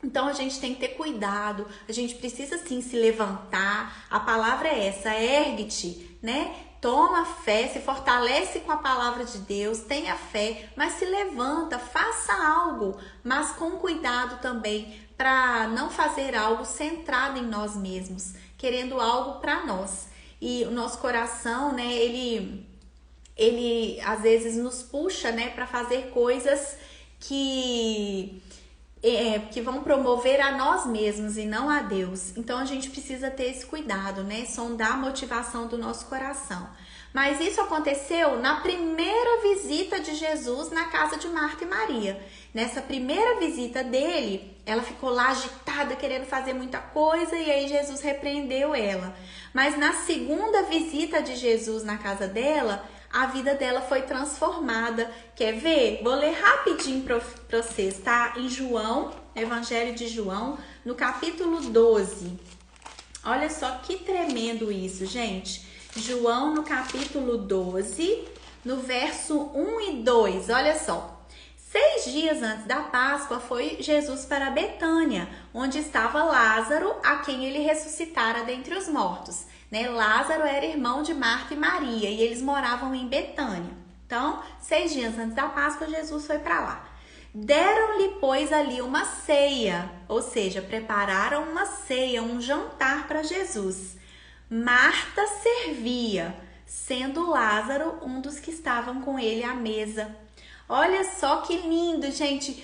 Então a gente tem que ter cuidado, a gente precisa sim se levantar. A palavra é essa: ergue-te, né? Toma fé, se fortalece com a palavra de Deus, tenha fé, mas se levanta, faça algo, mas com cuidado também, para não fazer algo centrado em nós mesmos, querendo algo para nós. E o nosso coração, né, ele às vezes nos puxa, né, para fazer coisas que vão promover a nós mesmos e não a Deus. Então a gente precisa ter esse cuidado, né? Sondar a motivação do nosso coração. Mas isso aconteceu na primeira visita de Jesus na casa de Marta e Maria. Nessa primeira visita dele, ela ficou lá agitada, querendo fazer muita coisa, e aí Jesus repreendeu ela. Mas na segunda visita de Jesus na casa dela, a vida dela foi transformada. Quer ver? Vou ler rapidinho para vocês, tá? Em João, Evangelho de João, no capítulo 12. Olha só que tremendo isso, gente. João, no capítulo 12, no verso 1 e 2. Olha só. 6 dias antes da Páscoa, foi Jesus para Betânia, onde estava Lázaro, a quem ele ressuscitara dentre os mortos. né? Lázaro era irmão de Marta e Maria e eles moravam em Betânia. Então, 6 dias antes da Páscoa, Jesus foi para lá. Deram-lhe, pois, ali uma ceia, ou seja, prepararam uma ceia, um jantar para Jesus. Marta servia, sendo Lázaro um dos que estavam com ele à mesa. Olha só que lindo, gente.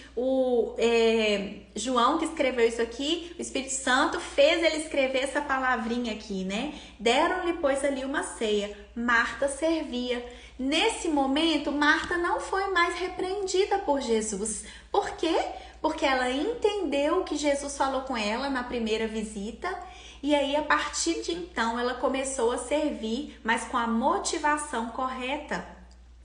João, que escreveu isso aqui, o Espírito Santo fez ele escrever essa palavrinha aqui, né? Deram-lhe, pois, ali uma ceia. Marta servia. Nesse momento, Marta não foi mais repreendida por Jesus. Por quê? Porque ela entendeu o que Jesus falou com ela na primeira visita. E aí, a partir de então, ela começou a servir, mas com a motivação correta.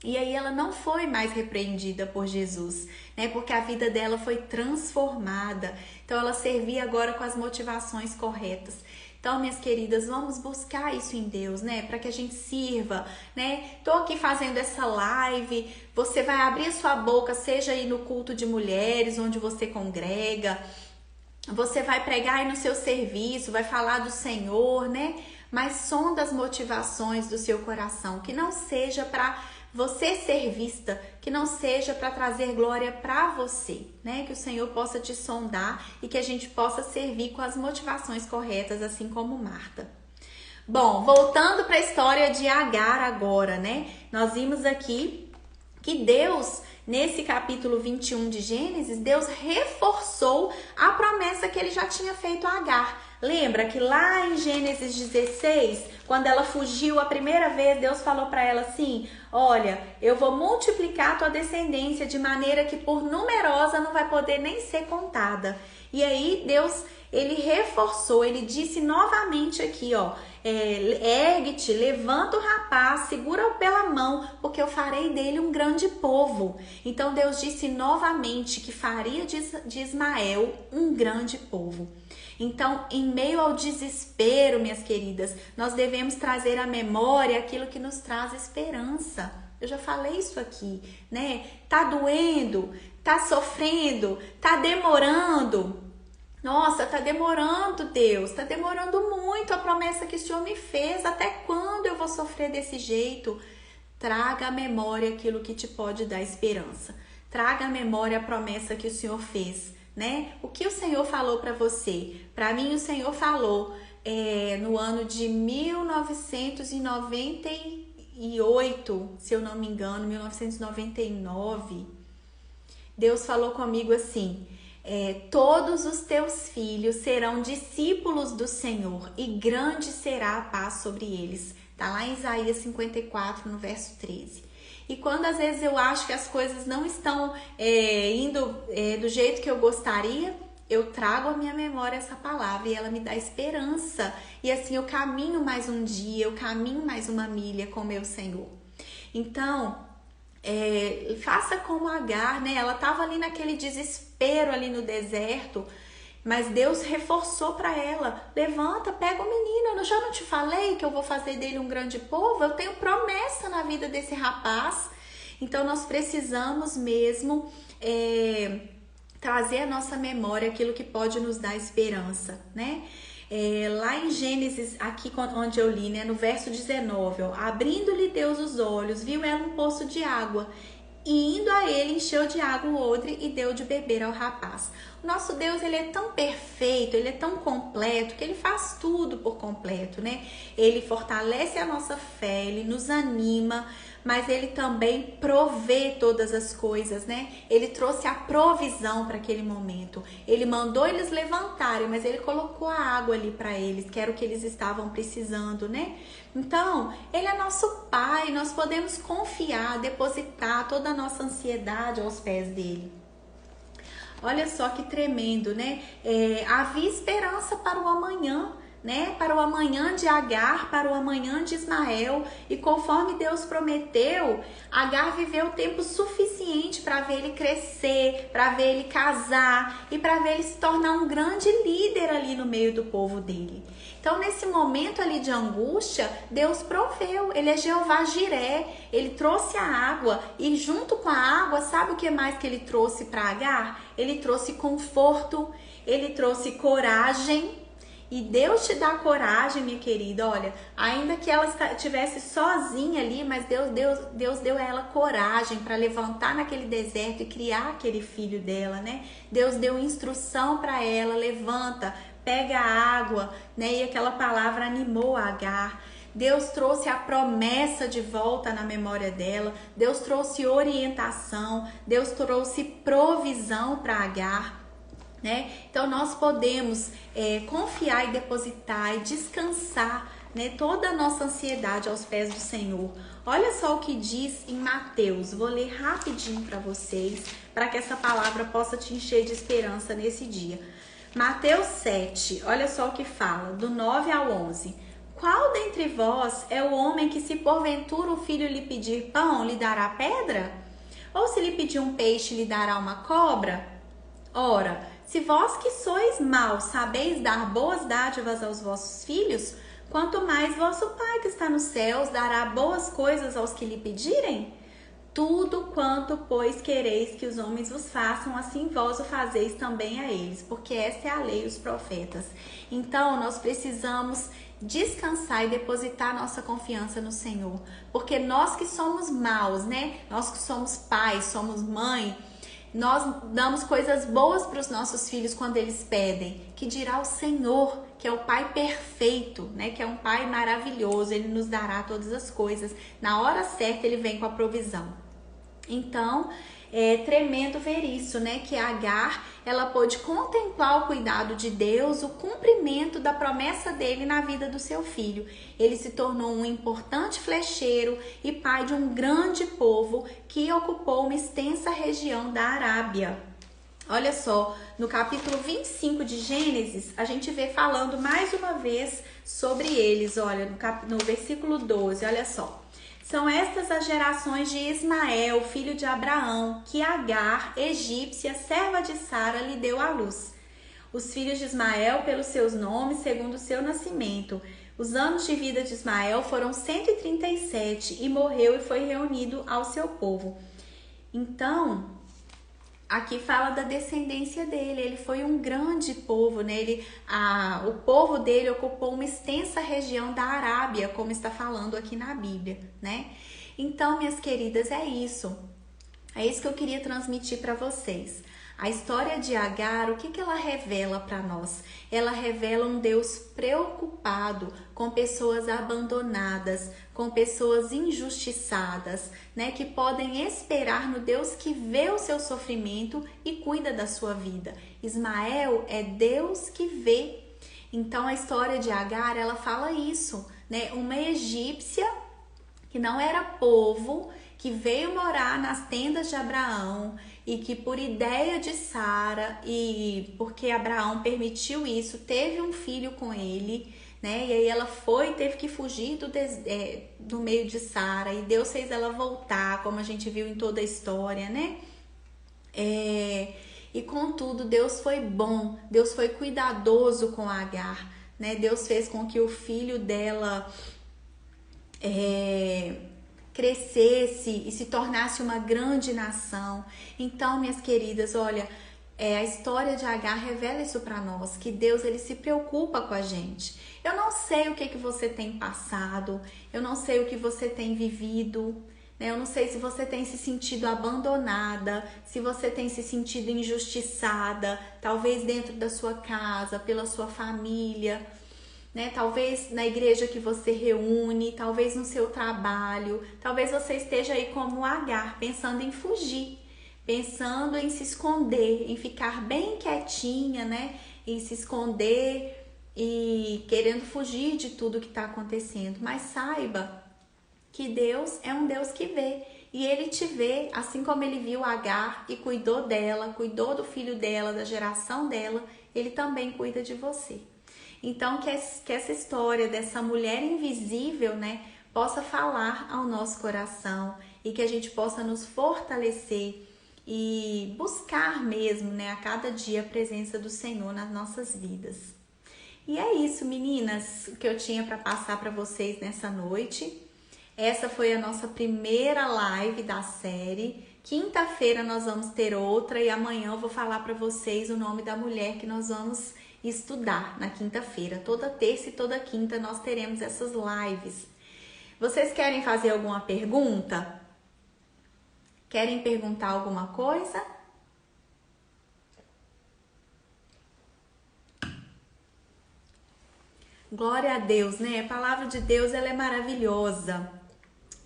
E aí ela não foi mais repreendida por Jesus, né? Porque a vida dela foi transformada. Então ela servia agora com as motivações corretas. Então, minhas queridas, vamos buscar isso em Deus, né? Para que a gente sirva, né? Tô aqui fazendo essa live, você vai abrir sua boca, seja aí no culto de mulheres, onde você congrega. Você vai pregar aí no seu serviço, vai falar do Senhor, né? Mas sonda as motivações do seu coração, que não seja para você ser vista, que não seja para trazer glória para você, né? Que o Senhor possa te sondar e que a gente possa servir com as motivações corretas, assim como Marta. Bom, voltando para a história de Agar agora, né? Nós vimos aqui que Deus, nesse capítulo 21 de Gênesis, Deus reforçou a promessa que ele já tinha feito a Agar. Lembra que lá em Gênesis 16, quando ela fugiu a primeira vez, Deus falou para ela assim: olha, eu vou multiplicar a tua descendência de maneira que por numerosa não vai poder nem ser contada. E aí Deus, ele reforçou, ele disse novamente aqui, ó, ergue-te, levanta o rapaz, segura-o pela mão, porque eu farei dele um grande povo. Então Deus disse novamente que faria de Ismael um grande povo. Então, em meio ao desespero, minhas queridas, nós devemos trazer à memória aquilo que nos traz esperança. Eu já falei isso aqui, né? Tá doendo, tá sofrendo, tá demorando. Nossa, tá demorando, Deus, tá demorando muito a promessa que o Senhor me fez. Até quando eu vou sofrer desse jeito? Traga à memória aquilo que te pode dar esperança. Traga à memória a promessa que o Senhor fez, né? O que o Senhor falou para você? Para mim, o Senhor falou no ano de 1998, se eu não me engano, 1999. Deus falou comigo assim: todos os teus filhos serão discípulos do Senhor e grande será a paz sobre eles. Tá lá em Isaías 54, no verso 13. E quando às vezes eu acho que as coisas não estão indo do jeito que eu gostaria, eu trago à minha memória essa palavra e ela me dá esperança. E assim eu caminho mais um dia, eu caminho mais uma milha com o meu Senhor. Então, faça como Agar, né? Ela estava ali naquele desespero ali no deserto, mas Deus reforçou para ela: levanta, pega o menino, eu já não te falei que eu vou fazer dele um grande povo? Eu tenho promessa na vida desse rapaz. Então nós precisamos mesmo trazer à nossa memória aquilo que pode nos dar esperança, né? Lá em Gênesis, aqui onde eu li, né, no verso 19, ó, abrindo-lhe Deus os olhos, viu ela um poço de água, e indo a ele, encheu de água o odre e deu de beber ao rapaz. O nosso Deus, ele é tão perfeito, ele é tão completo, que ele faz tudo por completo, né? Ele fortalece a nossa fé, ele nos anima, mas ele também provê todas as coisas, né? Ele trouxe a provisão para aquele momento. Ele mandou eles levantarem, mas ele colocou a água ali para eles, que era o que eles estavam precisando, né? Então, ele é nosso Pai, nós podemos confiar, depositar toda a nossa ansiedade aos pés dele. Olha só que tremendo, né? Havia esperança para o amanhã, né? Para o amanhã de Agar, para o amanhã de Ismael. E conforme Deus prometeu, Agar viveu tempo suficiente para ver ele crescer, para ver ele casar e para ver ele se tornar um grande líder ali no meio do povo dele. Então, nesse momento ali de angústia, Deus proveu. Ele é Jeová Jiré. Ele trouxe a água e junto com a água, sabe o que mais que ele trouxe para Agar? Ele trouxe conforto, ele trouxe coragem E Deus te dá coragem, minha querida. Olha, ainda que ela estivesse sozinha ali, mas Deus deu a ela coragem para levantar naquele deserto e criar aquele filho dela, né? Deus deu instrução para ela, levanta, pega a água, né? E aquela palavra animou a Agar. Deus trouxe a promessa de volta na memória dela. Deus trouxe orientação. Deus trouxe provisão para Agar. Né? Então nós podemos confiar e depositar e descansar, né, toda a nossa ansiedade aos pés do Senhor. Olha só o que diz em Mateus. Vou ler rapidinho para vocês, para que essa palavra possa te encher de esperança nesse dia. Mateus 7, olha só o que fala, do 9 ao 11. Qual dentre vós é o homem que, se porventura o filho lhe pedir pão, lhe dará pedra? Ou se lhe pedir um peixe, lhe dará uma cobra? Ora, se vós que sois maus sabeis dar boas dádivas aos vossos filhos, quanto mais vosso Pai que está nos céus dará boas coisas aos que lhe pedirem? Tudo quanto, pois, quereis que os homens vos façam, assim vós o fazeis também a eles, porque esta é a lei e os profetas. Então, nós precisamos descansar e depositar nossa confiança no Senhor, porque nós que somos maus, né? Nós que somos pais, somos mãe, nós damos coisas boas para os nossos filhos quando eles pedem, que dirá o Senhor, que é o Pai perfeito, né? Que é um Pai maravilhoso, Ele nos dará todas as coisas. Na hora certa Ele vem com a provisão. Então, é tremendo ver isso, né? Que Agar, ela pôde contemplar o cuidado de Deus, o cumprimento da promessa dele na vida do seu filho. Ele se tornou um importante flecheiro e pai de um grande povo que ocupou uma extensa região da Arábia. Olha só, no capítulo 25 de Gênesis, a gente vê falando mais uma vez sobre eles. Olha, no versículo 12, olha só. São estas as gerações de Ismael, filho de Abraão, que Agar, egípcia, serva de Sara, lhe deu à luz. Os filhos de Ismael, pelos seus nomes, segundo o seu nascimento. Os anos de vida de Ismael foram 137 e morreu e foi reunido ao seu povo. Então, aqui fala da descendência dele. Ele foi um grande povo, né? O povo dele ocupou uma extensa região da Arábia, como está falando aqui na Bíblia, né? Então, minhas queridas, é isso. É isso que eu queria transmitir para vocês. A história de Agar, o que ela revela para nós? Ela revela um Deus preocupado com pessoas abandonadas, com pessoas injustiçadas, né? Que podem esperar no Deus que vê o seu sofrimento e cuida da sua vida. Ismael é Deus que vê. Então a história de Agar, ela fala isso, né? Uma egípcia que não era povo, que veio morar nas tendas de Abraão e que, por ideia de Sara e porque Abraão permitiu isso, teve um filho com ele, né? E aí ela teve que fugir do meio de Sara, e Deus fez ela voltar, como a gente viu em toda a história, né? E contudo, Deus foi bom, Deus foi cuidadoso com Agar, né? Deus fez com que o filho dela crescesse e se tornasse uma grande nação. Então, minhas queridas, olha, a história de Agar revela isso para nós, que Deus, ele se preocupa com a gente. Eu não sei o que você tem passado, eu não sei o que você tem vivido, né? Eu não sei se você tem se sentido abandonada, se você tem se sentido injustiçada, talvez dentro da sua casa, pela sua família, né? Talvez na igreja que você reúne, talvez no seu trabalho, talvez você esteja aí como Agar, pensando em fugir, pensando em se esconder, em ficar bem quietinha, né? Em se esconder e querendo fugir de tudo que está acontecendo. Mas saiba que Deus é um Deus que vê, e Ele te vê, assim como Ele viu Agar e cuidou dela, cuidou do filho dela, da geração dela, Ele também cuida de você. Então, que essa história dessa mulher invisível, né, possa falar ao nosso coração e que a gente possa nos fortalecer e buscar mesmo, né, a cada dia a presença do Senhor nas nossas vidas. E é isso, meninas, o que eu tinha para passar para vocês nessa noite. Essa foi a nossa primeira live da série. Quinta-feira nós vamos ter outra e amanhã eu vou falar para vocês o nome da mulher que nós vamos estudar na quinta-feira. Toda terça e toda quinta nós teremos essas lives. Vocês querem fazer alguma pergunta? Querem perguntar alguma coisa? Glória a Deus, né? A palavra de Deus, ela é maravilhosa.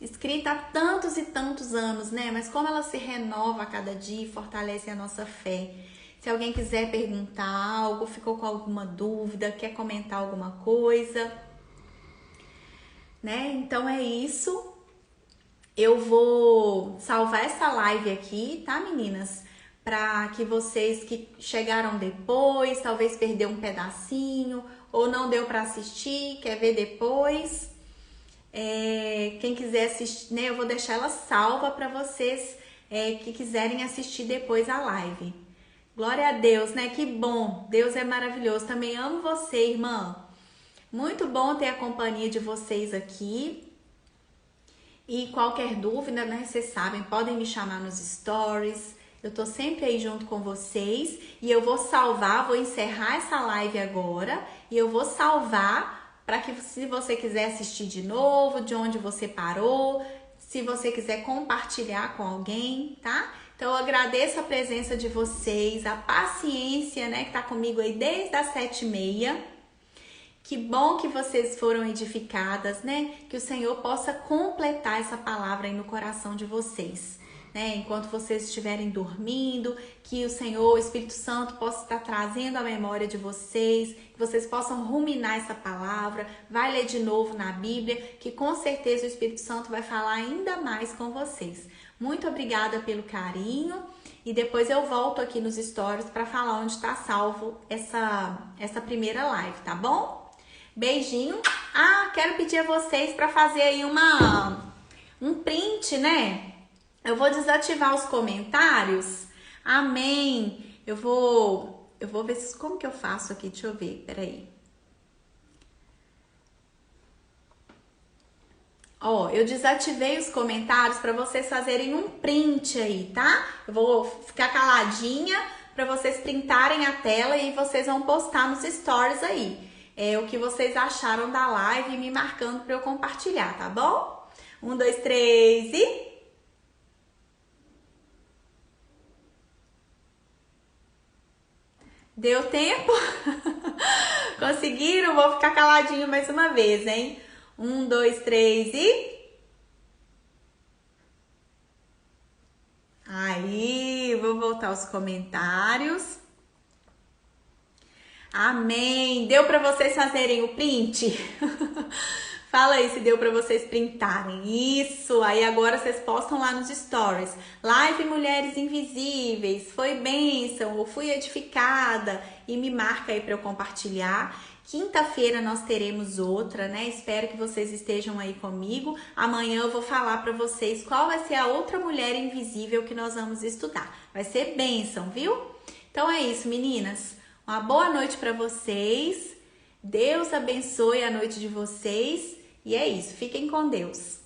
Escrita há tantos e tantos anos, né? Mas como ela se renova a cada dia e fortalece a nossa fé. Se alguém quiser perguntar algo, ficou com alguma dúvida, quer comentar alguma coisa, né? Então é isso. Eu vou salvar essa live aqui, tá, meninas? Para que vocês que chegaram depois, talvez perdeu um pedacinho ou não deu para assistir, quer ver depois. Quem quiser assistir, né? Eu vou deixar ela salva para vocês que quiserem assistir depois a live. Glória a Deus, né? Que bom. Deus é maravilhoso. Também amo você, irmã. Muito bom ter a companhia de vocês aqui. E qualquer dúvida, né? Vocês sabem, podem me chamar nos stories. Eu tô sempre aí junto com vocês. E eu vou salvar, vou encerrar essa live agora. E eu vou salvar para que, se você quiser assistir de novo, de onde você parou, se você quiser compartilhar com alguém, tá? Então, eu agradeço a presença de vocês, a paciência, né, que tá comigo aí desde as 7h30. Que bom que vocês foram edificadas, né? Que o Senhor possa completar essa palavra aí no coração de vocês, né? Enquanto vocês estiverem dormindo, que o Senhor, o Espírito Santo, possa estar trazendo a memória de vocês, que vocês possam ruminar essa palavra, vai ler de novo na Bíblia, que com certeza o Espírito Santo vai falar ainda mais com vocês. Muito obrigada pelo carinho e depois eu volto aqui nos stories para falar onde está salvo essa primeira live, tá bom? Beijinho. Quero pedir a vocês para fazer aí um print, né? Eu vou desativar os comentários. Amém. Eu vou ver como que eu faço aqui. Deixa eu ver, peraí. Eu desativei os comentários para vocês fazerem um print aí, tá? Eu vou ficar caladinha para vocês printarem a tela e vocês vão postar nos stories aí. O que vocês acharam da live e me marcando para eu compartilhar, tá bom? 1, 2, 3 e... Deu tempo? Conseguiram? Vou ficar caladinho mais uma vez, hein? 1, 2, 3 e... Aí, vou voltar aos comentários. Amém! Deu para vocês fazerem o print? Fala aí se deu para vocês printarem. Isso! Aí agora vocês postam lá nos stories. Live Mulheres Invisíveis. Foi bênção, ou fui edificada. E me marca aí para eu compartilhar. Quinta-feira nós teremos outra, né? Espero que vocês estejam aí comigo. Amanhã eu vou falar para vocês qual vai ser a outra mulher invisível que nós vamos estudar. Vai ser bênção, viu? Então é isso, meninas. Uma boa noite para vocês. Deus abençoe a noite de vocês. E é isso. Fiquem com Deus.